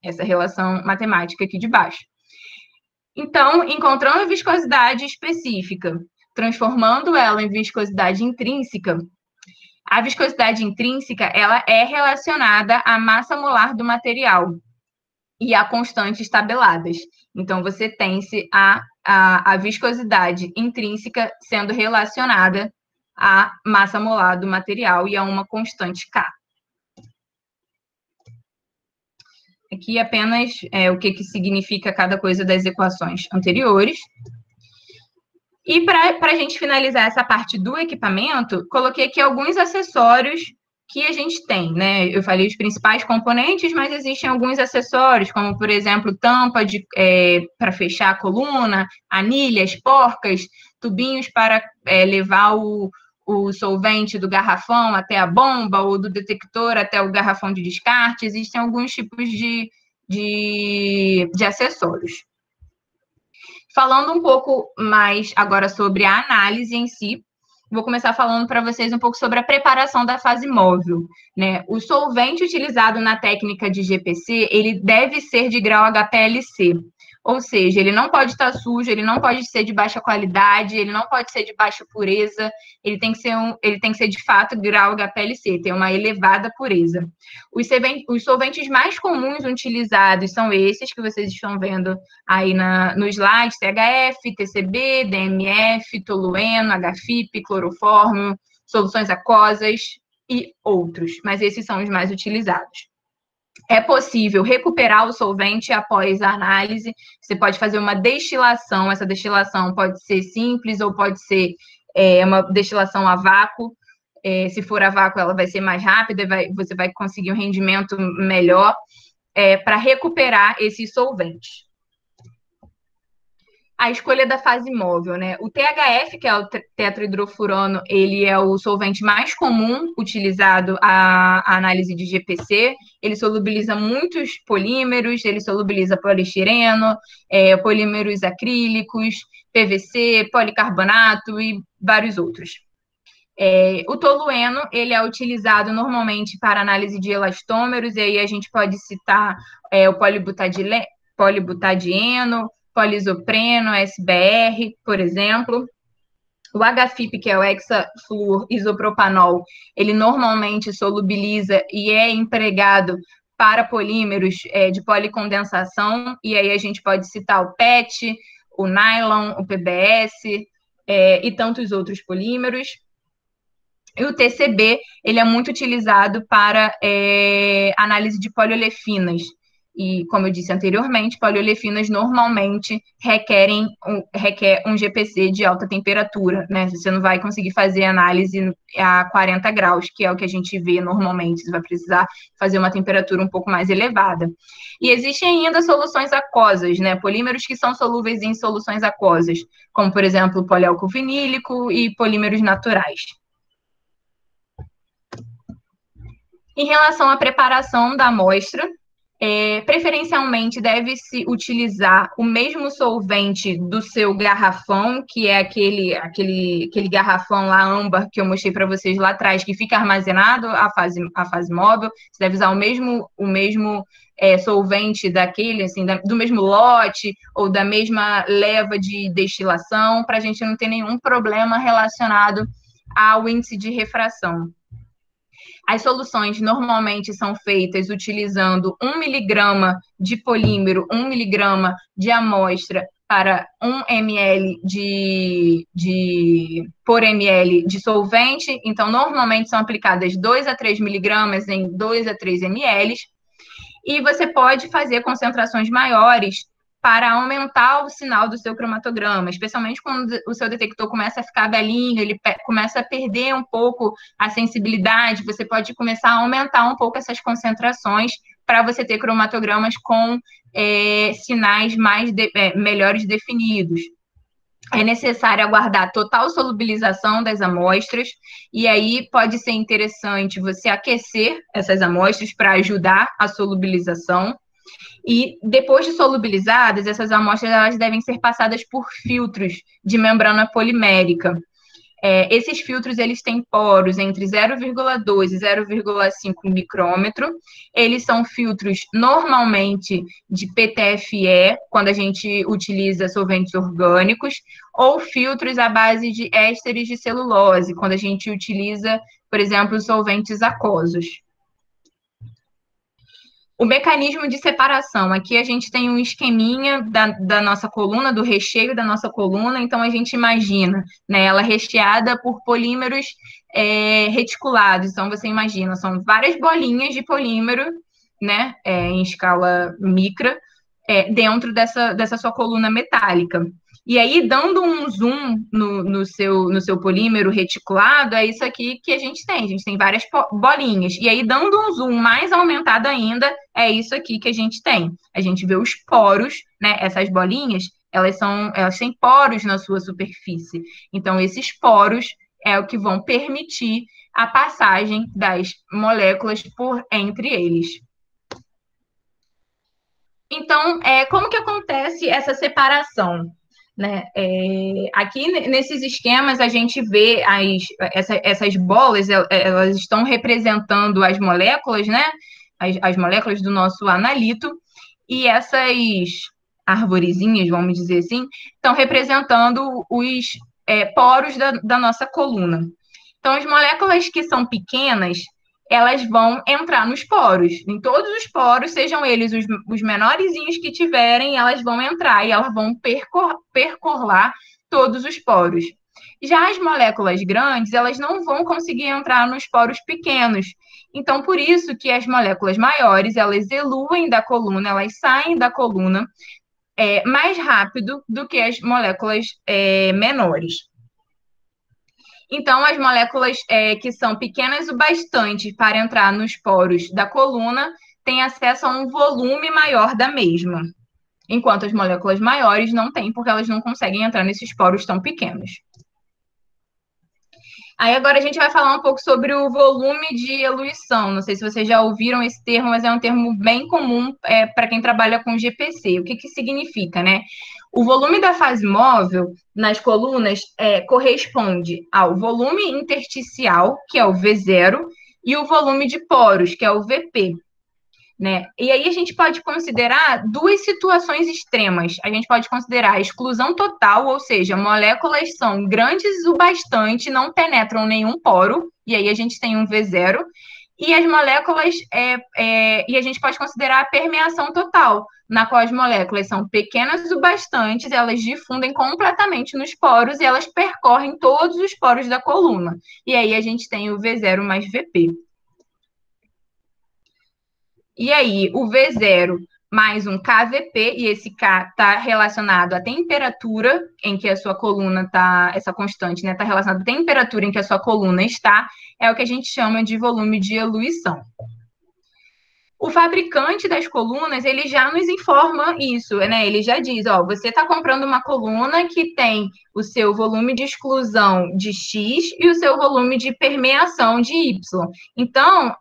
essa relação matemática aqui de baixo. Então, encontrando a viscosidade específica, transformando ela em viscosidade intrínseca, a viscosidade intrínseca, ela é relacionada à massa molar do material e a constantes tabeladas. Então, você tem-se a viscosidade intrínseca sendo relacionada à massa molar do material e a uma constante K. Aqui apenas o que significa cada coisa das equações anteriores. E para a gente finalizar essa parte do equipamento, coloquei aqui alguns acessórios que a gente tem, né? Eu falei os principais componentes, mas existem alguns acessórios, como, por exemplo, tampa para fechar a coluna, anilhas, porcas, tubinhos para levar o solvente do garrafão até a bomba, ou do detector até o garrafão de descarte. Existem alguns tipos de acessórios. Falando um pouco mais agora sobre a análise em si, vou começar falando para vocês um pouco sobre a preparação da fase móvel, né? O solvente utilizado na técnica de GPC, ele deve ser de grau HPLC, ou seja, ele não pode estar sujo, ele não pode ser de baixa qualidade, ele não pode ser de baixa pureza, ele tem que ser de fato grau HPLC, ter uma elevada pureza. Os solventes mais comuns utilizados são esses que vocês estão vendo aí no slide: CHF, TCB, DMF, tolueno, HFIP, clorofórmio, soluções aquosas e outros, mas esses são os mais utilizados. É possível recuperar o solvente após a análise. Você pode fazer uma destilação. Essa destilação pode ser simples ou pode ser uma destilação a vácuo. Se for a vácuo, ela vai ser mais rápida, você vai conseguir um rendimento melhor para recuperar esses solventes. A escolha da fase móvel, né? O THF, que é o tetrahidrofurano, ele é o solvente mais comum utilizado à análise de GPC. Ele solubiliza muitos polímeros, ele solubiliza poliestireno, polímeros acrílicos, PVC, policarbonato e vários outros. O tolueno, ele é utilizado normalmente para análise de elastômeros, e aí a gente pode citar o polibutadieno, polisopreno, SBR, por exemplo. O HFIP, que é o hexafluorisopropanol, ele normalmente solubiliza e é empregado para polímeros de policondensação, e aí a gente pode citar o PET, o nylon, o PBS e tantos outros polímeros. E o TCB, ele é muito utilizado para análise de poliolefinas. E, como eu disse anteriormente, poliolefinas normalmente requer um GPC de alta temperatura, né? Você não vai conseguir fazer análise a 40 graus, que é o que a gente vê normalmente. Você vai precisar fazer uma temperatura um pouco mais elevada. E existem ainda soluções aquosas, né? Polímeros que são solúveis em soluções aquosas, como, por exemplo, o poliálcool vinílico e polímeros naturais. Em relação à preparação da amostra, Preferencialmente, deve-se utilizar o mesmo solvente do seu garrafão, que é aquele garrafão lá âmbar que eu mostrei para vocês lá atrás, que fica armazenado a fase móvel. Você deve usar o mesmo solvente daquele, assim, do mesmo lote ou da mesma leva de destilação, para a gente não ter nenhum problema relacionado ao índice de refração. As soluções normalmente são feitas utilizando 1 miligrama de polímero, 1 miligrama de amostra para 1 ml por ml de solvente. Então, normalmente são aplicadas 2 a 3 miligramas em 2 a 3 ml. E você pode fazer concentrações maiores para aumentar o sinal do seu cromatograma, especialmente quando o seu detector começa a ficar velhinho, ele começa a perder um pouco a sensibilidade, você pode começar a aumentar um pouco essas concentrações para você ter cromatogramas com sinais melhores definidos. É necessário aguardar total solubilização das amostras, e aí pode ser interessante você aquecer essas amostras para ajudar a solubilização. E depois de solubilizadas, essas amostras elas devem ser passadas por filtros de membrana polimérica. Esses filtros eles têm poros entre 0,2 e 0,5 micrômetro. Eles são filtros normalmente de PTFE, quando a gente utiliza solventes orgânicos, ou filtros à base de ésteres de celulose, quando a gente utiliza, por exemplo, solventes aquosos. O mecanismo de separação, aqui a gente tem um esqueminha da nossa coluna, do recheio da nossa coluna, então a gente imagina, né, ela recheada por polímeros reticulados, então você imagina, são várias bolinhas de polímero, né, em escala micra, dentro dessa sua coluna metálica. E aí, dando um zoom no seu polímero reticulado, é isso aqui que a gente tem. A gente tem várias bolinhas. E aí, dando um zoom mais aumentado ainda, é isso aqui que a gente tem. A gente vê os poros, né? Essas bolinhas, elas têm poros na sua superfície. Então, esses poros é o que vão permitir a passagem das moléculas por entre eles. Então, como que acontece essa separação? Né? Aqui nesses esquemas a gente vê essas bolas, elas estão representando as moléculas, né? As moléculas do nosso analito, e essas arvorezinhas, vamos dizer assim, estão representando os poros da nossa coluna. Então, as moléculas que são pequenas, elas vão entrar nos poros. Em todos os poros, sejam eles os menorzinhos que tiverem, elas vão entrar e elas vão percolar todos os poros. Já as moléculas grandes, elas não vão conseguir entrar nos poros pequenos. Então, por isso que as moléculas maiores, elas eluem da coluna, elas saem da coluna mais rápido do que as moléculas menores. Então, as moléculas que são pequenas o bastante para entrar nos poros da coluna têm acesso a um volume maior da mesma, enquanto as moléculas maiores não têm, porque elas não conseguem entrar nesses poros tão pequenos. Aí agora a gente vai falar um pouco sobre o volume de eluição. Não sei se vocês já ouviram esse termo, mas é um termo bem comum para quem trabalha com GPC. O que significa, né? O volume da fase móvel nas colunas corresponde ao volume intersticial, que é o V0, e o volume de poros, que é o VP. Né? E aí a gente pode considerar duas situações extremas. A gente pode considerar a exclusão total, ou seja, moléculas são grandes o bastante, não penetram nenhum poro, e aí a gente tem um V0, e as moléculas, e a gente pode considerar a permeação total, na qual as moléculas são pequenas o bastante, elas difundem completamente nos poros e elas percorrem todos os poros da coluna. E aí a gente tem o V0 mais VP. E aí, o V0 mais um KVP, e esse K está relacionado à temperatura em que a sua coluna está, essa constante, né, está relacionada à temperatura em que a sua coluna está, é o que a gente chama de volume de eluição. O fabricante das colunas, ele já nos informa isso, né? Ele já diz, ó, você está comprando uma coluna que tem o seu volume de exclusão de X e o seu volume de permeação de Y. Então,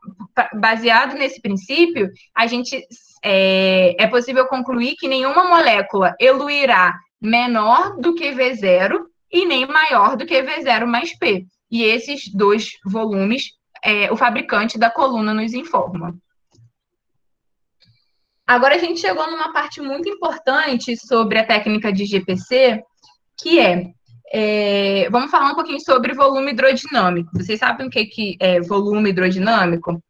baseado nesse princípio, a gente é possível concluir que nenhuma molécula eluirá menor do que V0 e nem maior do que V0 mais P. E esses dois volumes, o fabricante da coluna nos informa. Agora a gente chegou numa parte muito importante sobre a técnica de GPC, que vamos falar um pouquinho sobre volume hidrodinâmico. Vocês sabem o que é volume hidrodinâmico?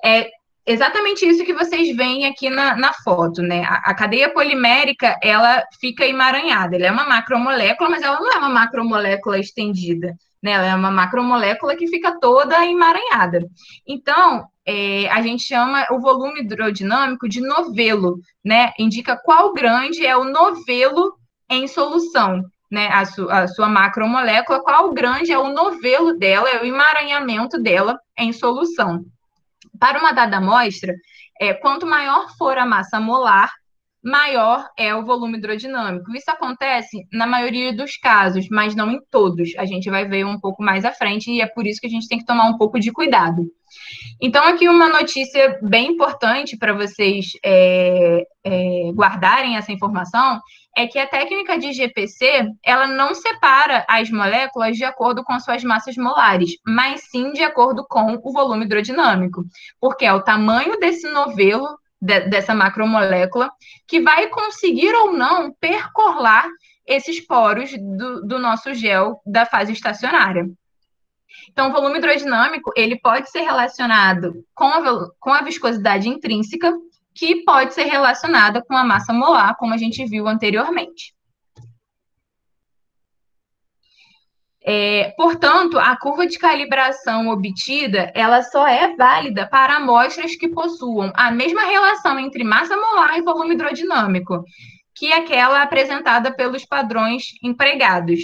É exatamente isso que vocês veem aqui na foto, né? A cadeia polimérica, ela fica emaranhada. Ela é uma macromolécula, mas ela não é uma macromolécula estendida, né? Ela é uma macromolécula que fica toda emaranhada. Então, a gente chama o volume hidrodinâmico de novelo, né? Indica qual grande é o novelo em solução, né? A sua macromolécula, qual grande é o novelo dela, é o emaranhamento dela em solução. Para uma dada amostra, quanto maior for a massa molar, maior é o volume hidrodinâmico. Isso acontece na maioria dos casos, mas não em todos. A gente vai ver um pouco mais à frente e é por isso que a gente tem que tomar um pouco de cuidado. Então, aqui uma notícia bem importante para vocês guardarem essa informação é que a técnica de GPC, ela não separa as moléculas de acordo com suas massas molares, mas sim de acordo com o volume hidrodinâmico, porque é o tamanho desse novelo, dessa macromolécula, que vai conseguir ou não percolar esses poros do nosso gel da fase estacionária. Então, o volume hidrodinâmico, ele pode ser relacionado com a viscosidade intrínseca, que pode ser relacionada com a massa molar, como a gente viu anteriormente. Portanto, a curva de calibração obtida, ela só é válida para amostras que possuam a mesma relação entre massa molar e volume hidrodinâmico, que é aquela apresentada pelos padrões empregados.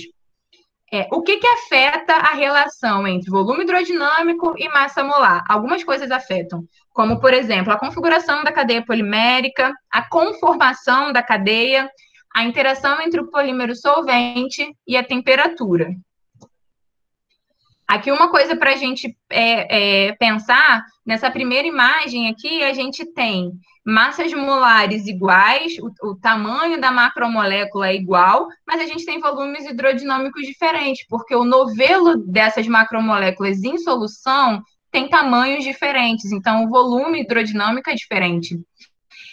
O que afeta a relação entre volume hidrodinâmico e massa molar? Algumas coisas afetam, como, por exemplo, a configuração da cadeia polimérica, a conformação da cadeia, a interação entre o polímero solvente e a temperatura. Aqui uma coisa para a gente pensar, nessa primeira imagem aqui, a gente tem massas molares iguais, o tamanho da macromolécula é igual, mas a gente tem volumes hidrodinâmicos diferentes, porque o novelo dessas macromoléculas em solução tem tamanhos diferentes, então o volume hidrodinâmico é diferente.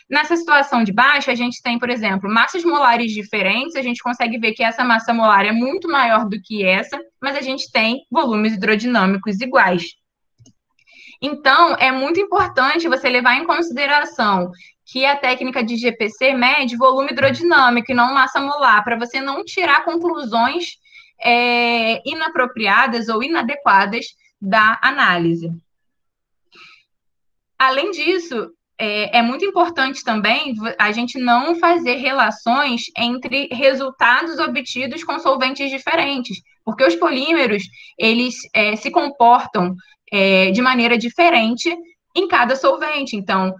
Nessa situação de baixo, a gente tem, por exemplo, massas molares diferentes, a gente consegue ver que essa massa molar é muito maior do que essa, mas a gente tem volumes hidrodinâmicos iguais. Então, é muito importante você levar em consideração que a técnica de GPC mede volume hidrodinâmico e não massa molar, para você não tirar conclusões inapropriadas ou inadequadas da análise. Além disso, é muito importante também a gente não fazer relações entre resultados obtidos com solventes diferentes, porque os polímeros, eles se comportam de maneira diferente em cada solvente. Então,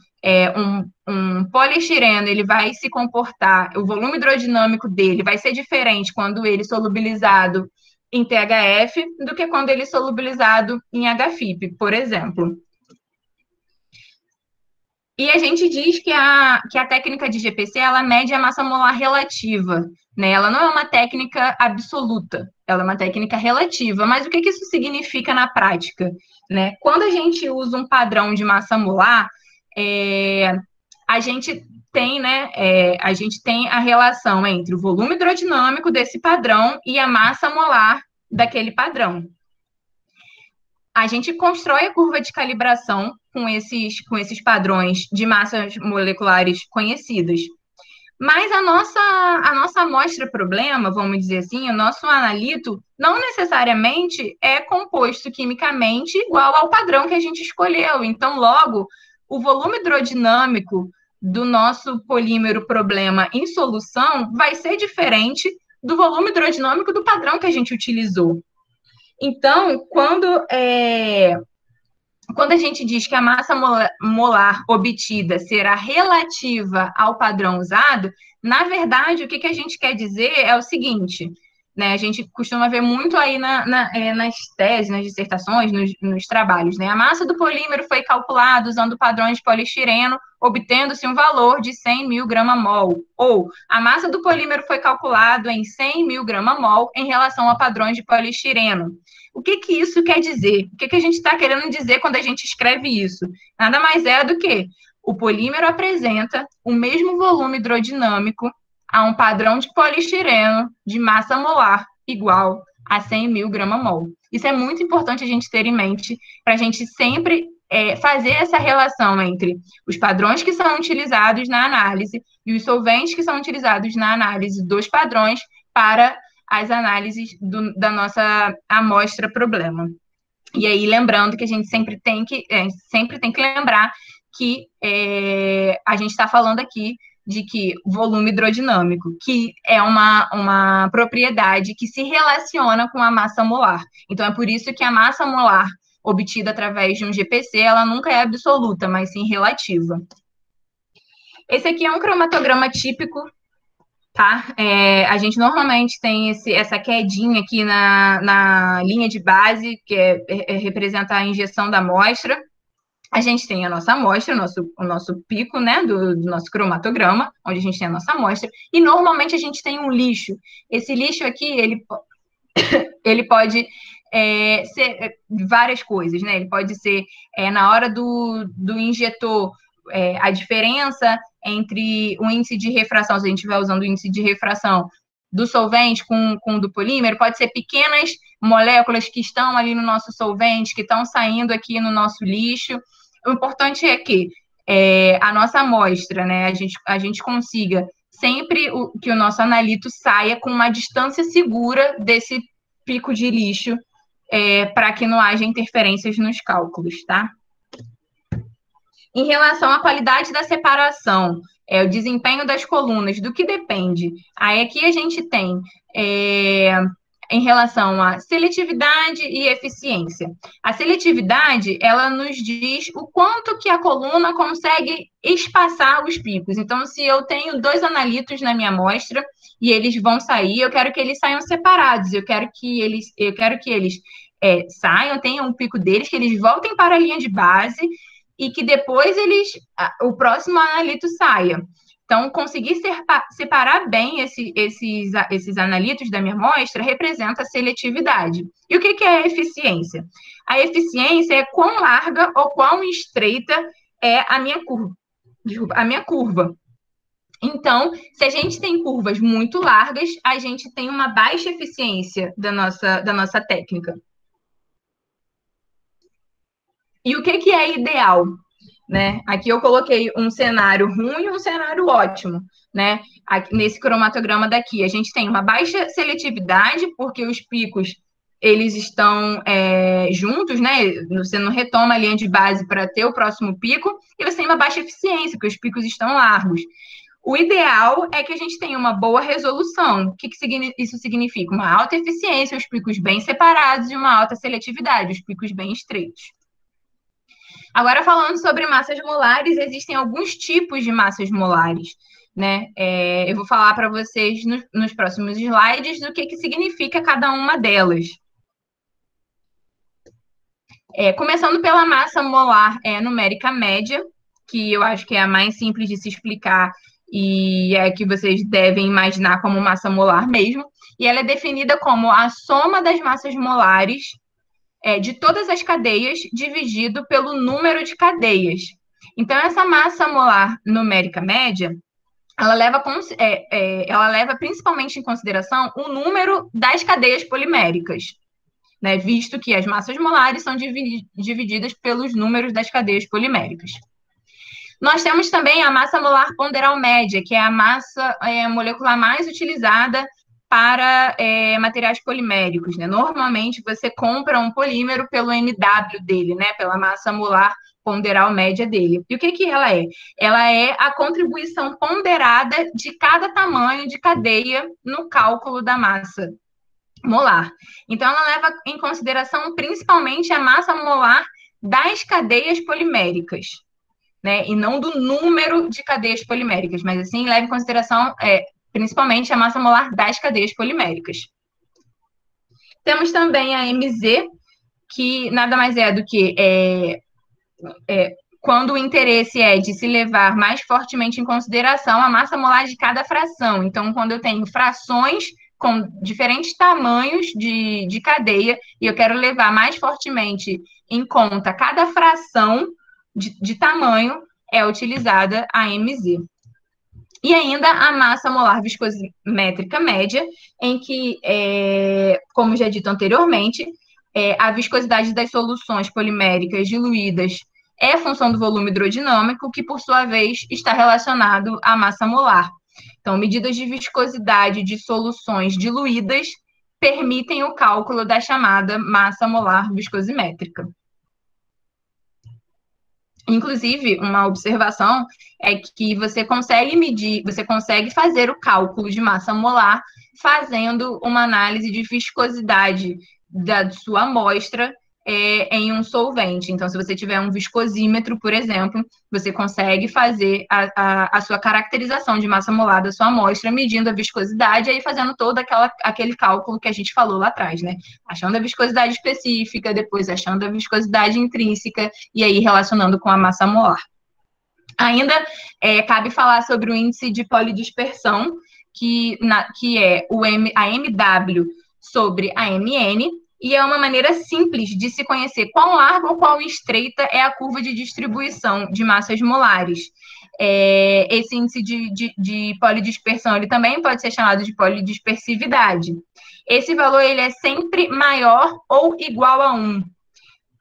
um poliestireno, ele vai se comportar, o volume hidrodinâmico dele vai ser diferente quando ele é solubilizado em THF do que quando ele é solubilizado em HFIP, por exemplo. E a gente diz que a técnica de GPC, ela mede a massa molar relativa, né? Ela não é uma técnica absoluta, ela é uma técnica relativa. Mas o que isso significa na prática, né? Quando a gente usa um padrão de massa molar, a gente tem, né, a gente tem a relação entre o volume hidrodinâmico desse padrão e a massa molar daquele padrão. A gente constrói a curva de calibração com esses padrões de massas moleculares conhecidas. Mas a nossa amostra problema, vamos dizer assim, o nosso analito, não necessariamente é composto quimicamente igual ao padrão que a gente escolheu. Então, logo, o volume hidrodinâmico do nosso polímero problema em solução vai ser diferente do volume hidrodinâmico do padrão que a gente utilizou. Então, quando a gente diz que a massa molar obtida será relativa ao padrão usado, na verdade, o que a gente quer dizer é o seguinte: né? A gente costuma ver muito aí nas teses, nas dissertações, nos trabalhos, né? A massa do polímero foi calculada usando padrões de poliestireno, obtendo-se um valor de 100 mil grama-mol. Ou a massa do polímero foi calculada em 100 mil grama-mol em relação a padrões de poliestireno. O que isso quer dizer? O que a gente está querendo dizer quando a gente escreve isso? Nada mais é do que o polímero apresenta o mesmo volume hidrodinâmico a um padrão de poliestireno de massa molar igual a 100 mil grama-mol. Isso é muito importante a gente ter em mente para a gente sempre fazer essa relação entre os padrões que são utilizados na análise e os solventes que são utilizados na análise dos padrões para as análises da nossa amostra problema. E aí, lembrando que a gente sempre tem que lembrar que a gente está falando aqui de que volume hidrodinâmico, que é uma propriedade que se relaciona com a massa molar. Então, é por isso que a massa molar obtida através de um GPC, ela nunca é absoluta, mas sim relativa. Esse aqui é um cromatograma típico, tá? A gente normalmente tem essa quedinha aqui na linha de base, que representa a injeção da amostra. A gente tem a nossa amostra, o nosso pico, né, do nosso cromatograma, onde a gente tem a nossa amostra, e normalmente a gente tem um lixo. Esse lixo aqui, ele pode ser várias coisas, né? Ele pode ser, na hora do injetor, a diferença entre o índice de refração, se a gente estiver usando o índice de refração do solvente com o do polímero, pode ser pequenas moléculas que estão ali no nosso solvente, que estão saindo aqui no nosso lixo. O importante é que a nossa amostra, né, a gente consiga sempre que o nosso analito saia com uma distância segura desse pico de lixo, para que não haja interferências nos cálculos, tá? Em relação à qualidade da separação, o desempenho das colunas, do que depende? Aí aqui a gente tem em relação à seletividade e eficiência. A seletividade, ela nos diz o quanto que a coluna consegue espaçar os picos. Então, se eu tenho 2 analitos na minha amostra e eles vão sair, eu quero que eles saiam separados, eu quero que eles saiam, tenham um pico deles, que eles voltem para a linha de base e que depois o próximo analito saia. Então, conseguir separar bem esses analitos da minha amostra representa a seletividade. E o que é a eficiência? A eficiência é quão larga ou quão estreita é a minha curva. Então, se a gente tem curvas muito largas, a gente tem uma baixa eficiência da nossa técnica. E o que é ideal? Né? Aqui eu coloquei um cenário ruim e um cenário ótimo, né? Aqui, nesse cromatograma daqui, a gente tem uma baixa seletividade, porque os picos, eles estão juntos, né? Você não retoma a linha de base para ter o próximo pico, e você tem uma baixa eficiência, porque os picos estão largos. O ideal é que a gente tenha uma boa resolução. O que isso significa? Uma alta eficiência, os picos bem separados, e uma alta seletividade, os picos bem estreitos. Agora, falando sobre massas molares, existem alguns tipos de massas molares, né? Eu vou falar para vocês nos próximos slides do que significa cada uma delas. Começando pela massa molar numérica média, que eu acho que é a mais simples de se explicar e é que vocês devem imaginar como massa molar mesmo, e ela é definida como a soma das massas molares de todas as cadeias dividido pelo número de cadeias. Então, essa massa molar numérica média, ela leva principalmente em consideração o número das cadeias poliméricas, né? Visto que as massas molares são divididas pelos números das cadeias poliméricas. Nós temos também a massa molar ponderal média, que é a massa molecular mais utilizada para materiais poliméricos, né? Normalmente, você compra um polímero pelo MW dele, né? Pela massa molar ponderal média dele. E o que ela é? Ela é a contribuição ponderada de cada tamanho de cadeia no cálculo da massa molar. Então, ela leva em consideração principalmente a massa molar das cadeias poliméricas, né? E não do número de cadeias poliméricas, mas assim, leva em consideração principalmente a massa molar das cadeias poliméricas. Temos também a MZ, que nada mais é do que quando o interesse é de se levar mais fortemente em consideração a massa molar de cada fração. Então, quando eu tenho frações com diferentes tamanhos de cadeia, e eu quero levar mais fortemente em conta cada fração de tamanho, é utilizada a MZ. E ainda a massa molar viscosimétrica média, em que, como já dito anteriormente, a viscosidade das soluções poliméricas diluídas é função do volume hidrodinâmico, que, por sua vez, está relacionado à massa molar. Então, medidas de viscosidade de soluções diluídas permitem o cálculo da chamada massa molar viscosimétrica. Inclusive, uma observação é que você consegue medir, você consegue fazer o cálculo de massa molar fazendo uma análise de viscosidade da sua amostra em um solvente. Então, se você tiver um viscosímetro, por exemplo, você consegue fazer a sua caracterização de massa molar da sua amostra, medindo a viscosidade e aí fazendo todo aquele cálculo que a gente falou lá atrás, né? Achando a viscosidade específica, depois achando a viscosidade intrínseca e aí relacionando com a massa molar. Ainda cabe falar sobre o índice de polidispersão, que é a MW sobre a MN, e é uma maneira simples de se conhecer quão larga ou quão estreita é a curva de distribuição de massas molares. Esse índice de polidispersão ele também pode ser chamado de polidispersividade. Esse valor ele é sempre maior ou igual a 1.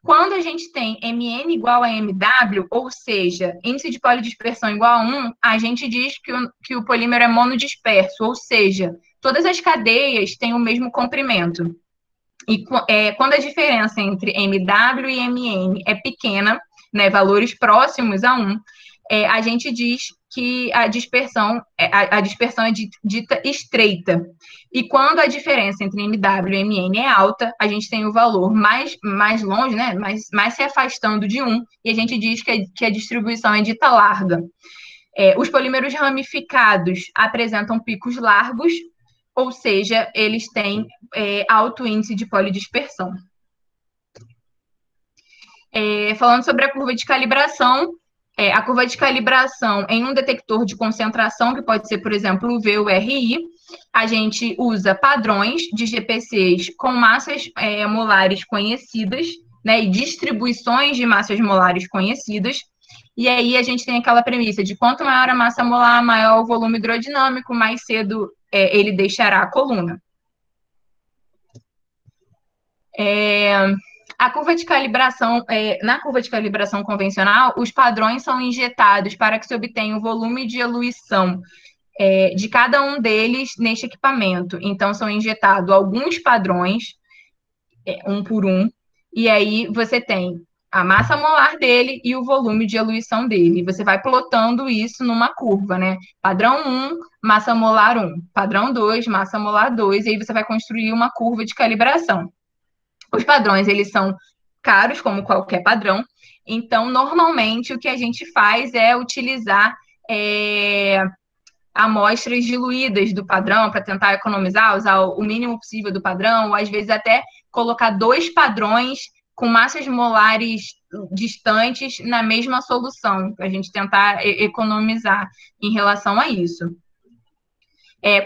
Quando a gente tem MN igual a MW, ou seja, índice de polidispersão igual a 1, a gente diz que o polímero é monodisperso, ou seja, todas as cadeias têm o mesmo comprimento. E quando a diferença entre MW e MN é pequena, né, valores próximos a 1, a gente diz que a dispersão é dita estreita. E quando a diferença entre MW e MN é alta, a gente tem o valor mais longe, né, mais se afastando de 1, e a gente diz que a distribuição é dita larga. Os polímeros ramificados apresentam picos largos, ou seja, eles têm alto índice de polidispersão. Falando sobre a curva de calibração, a curva de calibração em um detector de concentração, que pode ser, por exemplo, o V ou RI, a gente usa padrões de GPCs com massas molares conhecidas, né, e distribuições de massas molares conhecidas, e aí a gente tem aquela premissa de quanto maior a massa molar, maior o volume hidrodinâmico, mais cedo ele deixará a coluna. A curva de calibração, na curva de calibração convencional, os padrões são injetados para que se obtenha o volume de eluição de cada um deles neste equipamento. Então, são injetados alguns padrões, um por um, e aí você tem a massa molar dele e o volume de eluição dele. Você vai plotando isso numa curva, né? Padrão 1, massa molar 1. Padrão 2, massa molar 2. E aí você vai construir uma curva de calibração. Os padrões, eles são caros, como qualquer padrão. Então, normalmente, o que a gente faz é utilizar amostras diluídas do padrão para tentar economizar, usar o mínimo possível do padrão, ou às vezes até colocar 2 padrões com massas molares distantes na mesma solução, para a gente tentar economizar em relação a isso.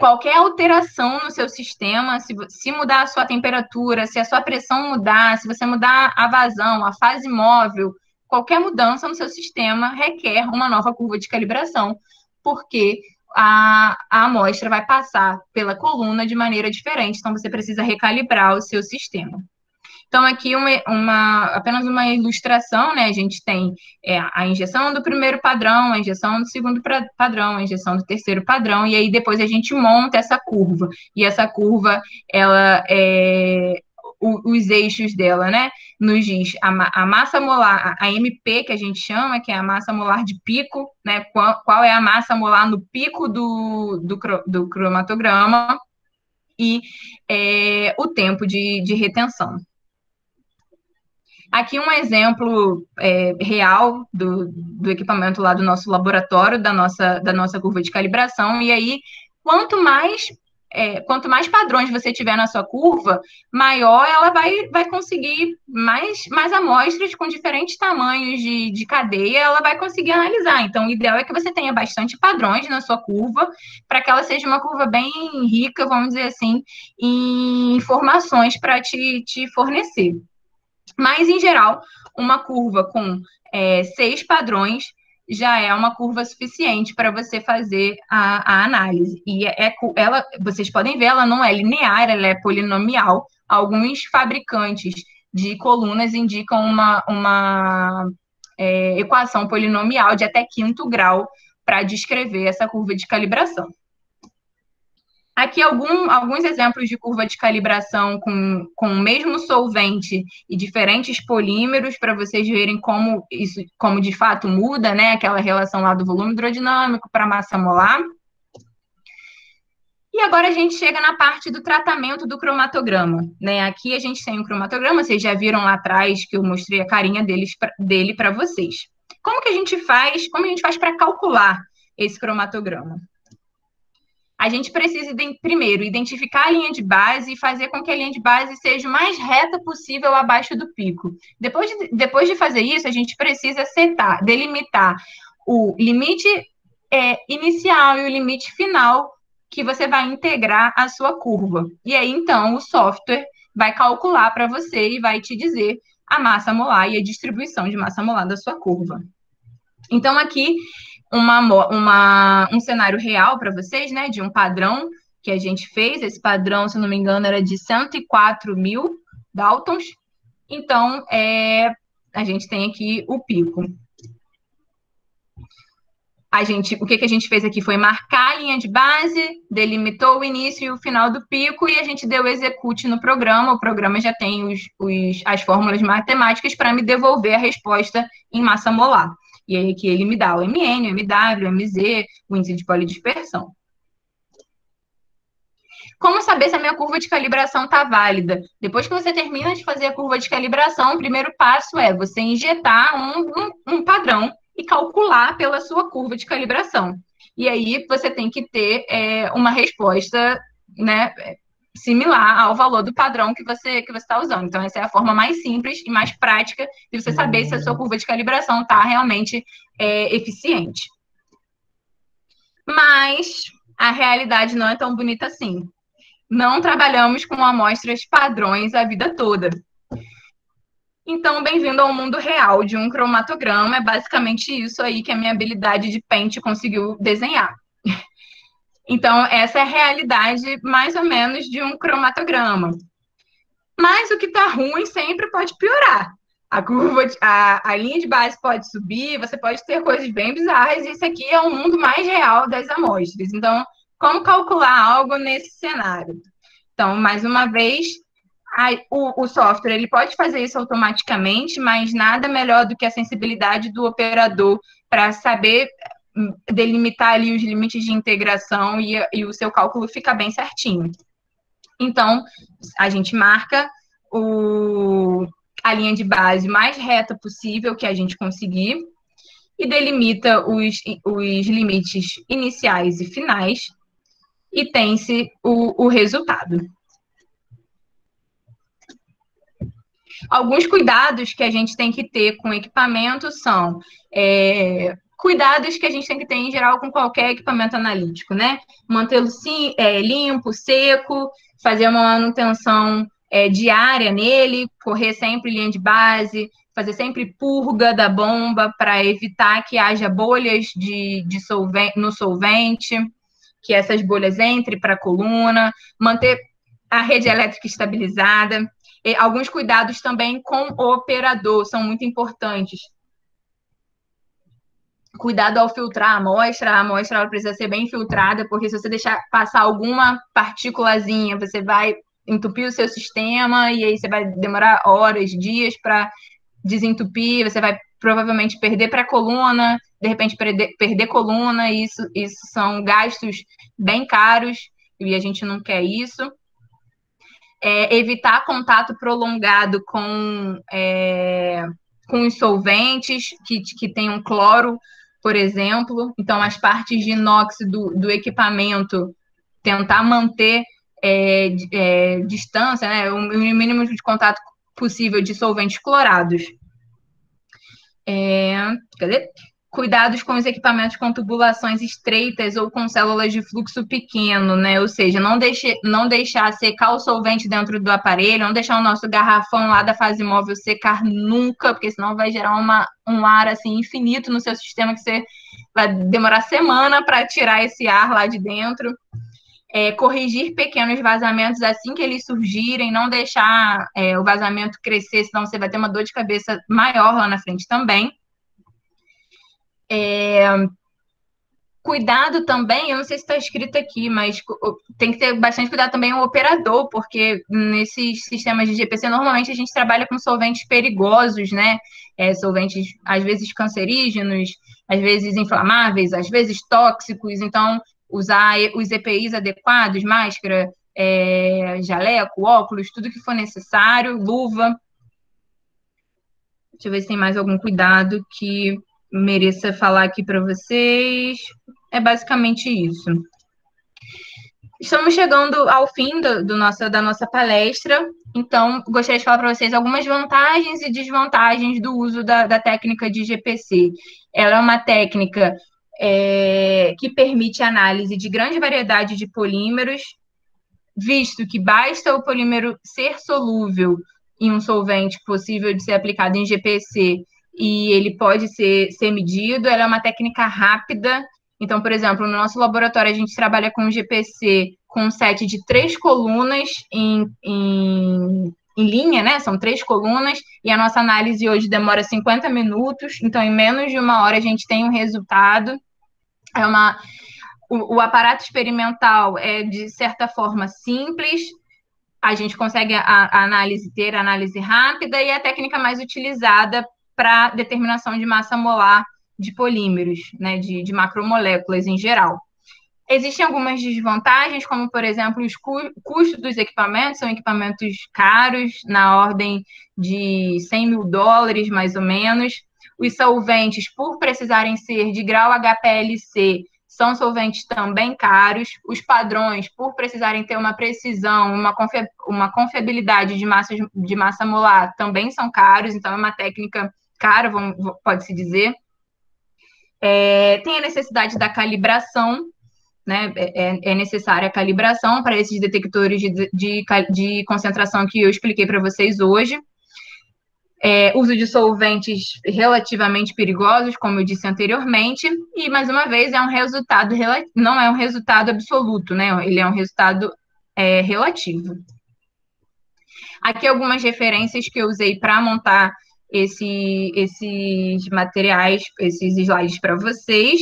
Qualquer alteração no seu sistema, se mudar a sua temperatura, se a sua pressão mudar, se você mudar a vazão, a fase móvel, qualquer mudança no seu sistema requer uma nova curva de calibração, porque a amostra vai passar pela coluna de maneira diferente, então você precisa recalibrar o seu sistema. Então, aqui apenas uma ilustração, né? A gente tem a injeção do primeiro padrão, a injeção do segundo padrão, a injeção do terceiro padrão, e aí depois a gente monta essa curva. E essa curva, ela os eixos dela, né? Nos diz a massa molar, a MP, que a gente chama, que é a massa molar de pico, né? Qual é a massa molar no pico do cromatograma e o tempo de retenção. Aqui um exemplo real do equipamento lá do nosso laboratório, da nossa curva de calibração, e aí, quanto mais quanto mais padrões você tiver na sua curva, maior ela vai conseguir mais amostras com diferentes tamanhos de cadeia, ela vai conseguir analisar. Então, o ideal é que você tenha bastante padrões na sua curva, para que ela seja uma curva bem rica, vamos dizer assim, em informações para te fornecer. Mas, em geral, uma curva com 6 padrões já é uma curva suficiente para você fazer a análise. E vocês podem ver, ela não é linear, ela é polinomial. Alguns fabricantes de colunas indicam uma equação polinomial de até quinto grau para descrever essa curva de calibração. Aqui alguns exemplos de curva de calibração com o mesmo solvente e diferentes polímeros para vocês verem como de fato muda, né? Aquela relação lá do volume hidrodinâmico para a massa molar. E agora a gente chega na parte do tratamento do cromatograma, né? Aqui a gente tem um cromatograma, vocês já viram lá atrás que eu mostrei a carinha dele para vocês. Como a gente faz para calcular esse cromatograma? A gente precisa, primeiro, identificar a linha de base e fazer com que a linha de base seja o mais reta possível abaixo do pico. Depois de fazer isso, a gente precisa delimitar o limite inicial e o limite final que você vai integrar a sua curva. E aí, então, o software vai calcular para você e vai te dizer a massa molar e a distribuição de massa molar da sua curva. Então, aqui um cenário real para vocês, né, de um padrão que a gente fez. Esse padrão, se não me engano, era de 104.000 Daltons. Então, a gente tem aqui o pico. O que a gente fez aqui foi marcar a linha de base, delimitou o início e o final do pico e a gente deu execute no programa. O programa já tem as fórmulas matemáticas para me devolver a resposta em massa molar. E aí aqui ele me dá o MN, o MW, o MZ, o índice de polidispersão. Como saber se a minha curva de calibração está válida? Depois que você termina de fazer a curva de calibração, o primeiro passo é você injetar um padrão e calcular pela sua curva de calibração. E aí você tem que ter uma resposta, né, similar ao valor do padrão que você está usando. Então, essa é a forma mais simples e mais prática de você saber se a sua curva de calibração está realmente eficiente. Mas a realidade não é tão bonita assim. Não trabalhamos com amostras padrões a vida toda. Então, bem-vindo ao mundo real de um cromatograma. É basicamente isso aí que a minha habilidade de Paint conseguiu desenhar. Então, essa é a realidade, mais ou menos, de um cromatograma. Mas o que está ruim sempre pode piorar. A linha de base pode subir, você pode ter coisas bem bizarras, e isso aqui é o mundo mais real das amostras. Então, como calcular algo nesse cenário? Então, mais uma vez, o software ele pode fazer isso automaticamente, mas nada melhor do que a sensibilidade do operador para saber delimitar ali os limites de integração e o seu cálculo fica bem certinho. Então, a gente marca a linha de base mais reta possível que a gente conseguir e delimita os limites iniciais e finais e tem-se o resultado. Alguns cuidados que a gente tem que ter com o equipamento são cuidados que a gente tem que ter, em geral, com qualquer equipamento analítico, né? Mantê-lo limpo, seco, fazer uma manutenção diária nele, correr sempre linha de base, fazer sempre purga da bomba para evitar que haja bolhas no solvente, que essas bolhas entrem para a coluna, manter a rede elétrica estabilizada. E alguns cuidados também com o operador são muito importantes. Cuidado ao filtrar a amostra ela precisa ser bem filtrada, porque se você deixar passar alguma partículazinha, você vai entupir o seu sistema, e aí você vai demorar horas, dias para desentupir, você vai provavelmente perder para a coluna, de repente perder coluna, e isso são gastos bem caros, e a gente não quer isso. Evitar contato prolongado com os solventes que tenham cloro, por exemplo. Então, as partes de inox do equipamento tentar manter distância, né, o mínimo de contato possível de solventes clorados. Cadê? Cuidados com os equipamentos com tubulações estreitas ou com células de fluxo pequeno, né? Ou seja, não deixar secar o solvente dentro do aparelho, não deixar o nosso garrafão lá da fase móvel secar nunca, porque senão vai gerar um ar assim infinito no seu sistema que você vai demorar semana para tirar esse ar lá de dentro. Corrigir pequenos vazamentos assim que eles surgirem, não deixar o vazamento crescer, senão você vai ter uma dor de cabeça maior lá na frente também. Cuidado também, eu não sei se está escrito aqui, mas tem que ter bastante cuidado também o operador, porque nesses sistemas de GPC, normalmente a gente trabalha com solventes perigosos, né? Solventes, às vezes, cancerígenos, às vezes inflamáveis, às vezes tóxicos, então usar os EPIs adequados, máscara, jaleco, óculos, tudo que for necessário, luva. Deixa eu ver se tem mais algum cuidado que mereça falar aqui para vocês. É basicamente isso. Estamos chegando ao fim da nossa palestra, então gostaria de falar para vocês algumas vantagens e desvantagens do uso da técnica de GPC. Ela é uma técnica que permite análise de grande variedade de polímeros, visto que basta o polímero ser solúvel em um solvente possível de ser aplicado em GPC e ele pode ser medido. Ela é uma técnica rápida. Então, por exemplo, no nosso laboratório, a gente trabalha com GPC com um set de 3 colunas em linha, né? São 3 colunas, e a nossa análise hoje demora 50 minutos, então em menos de 1 hora a gente tem um resultado. O aparato experimental é, de certa forma, simples, a gente consegue ter análise rápida, e a técnica mais utilizada para determinação de massa molar de polímeros, né, de macromoléculas em geral. Existem algumas desvantagens, como, por exemplo, os custos dos equipamentos, são equipamentos caros, na ordem de $100 mil, mais ou menos. Os solventes, por precisarem ser de grau HPLC, são solventes também caros. Os padrões, por precisarem ter uma precisão, uma confiabilidade de massa molar, também são caros, então é uma técnica cara, pode-se dizer. Tem a necessidade da calibração, né? É necessária a calibração para esses detectores de concentração que eu expliquei para vocês hoje. Uso de solventes relativamente perigosos, como eu disse anteriormente, e, mais uma vez, não é um resultado absoluto, né? Ele é um resultado relativo. Aqui algumas referências que eu usei para montar esses materiais, esses slides para vocês.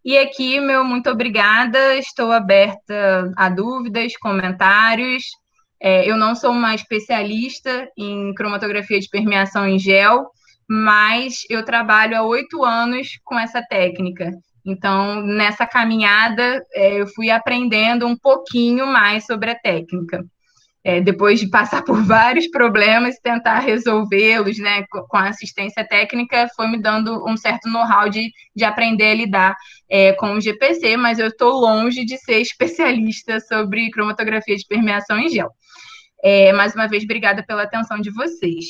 E aqui, meu muito obrigada, estou aberta a dúvidas, comentários. Eu não sou uma especialista em cromatografia de permeação em gel, mas eu trabalho há 8 anos com essa técnica. Então, nessa caminhada, eu fui aprendendo um pouquinho mais sobre a técnica. Depois de passar por vários problemas, tentar resolvê-los, né, com a assistência técnica, foi me dando um certo know-how de aprender a lidar com o GPC, mas eu estou longe de ser especialista sobre cromatografia de permeação em gel. Mais uma vez, obrigada pela atenção de vocês.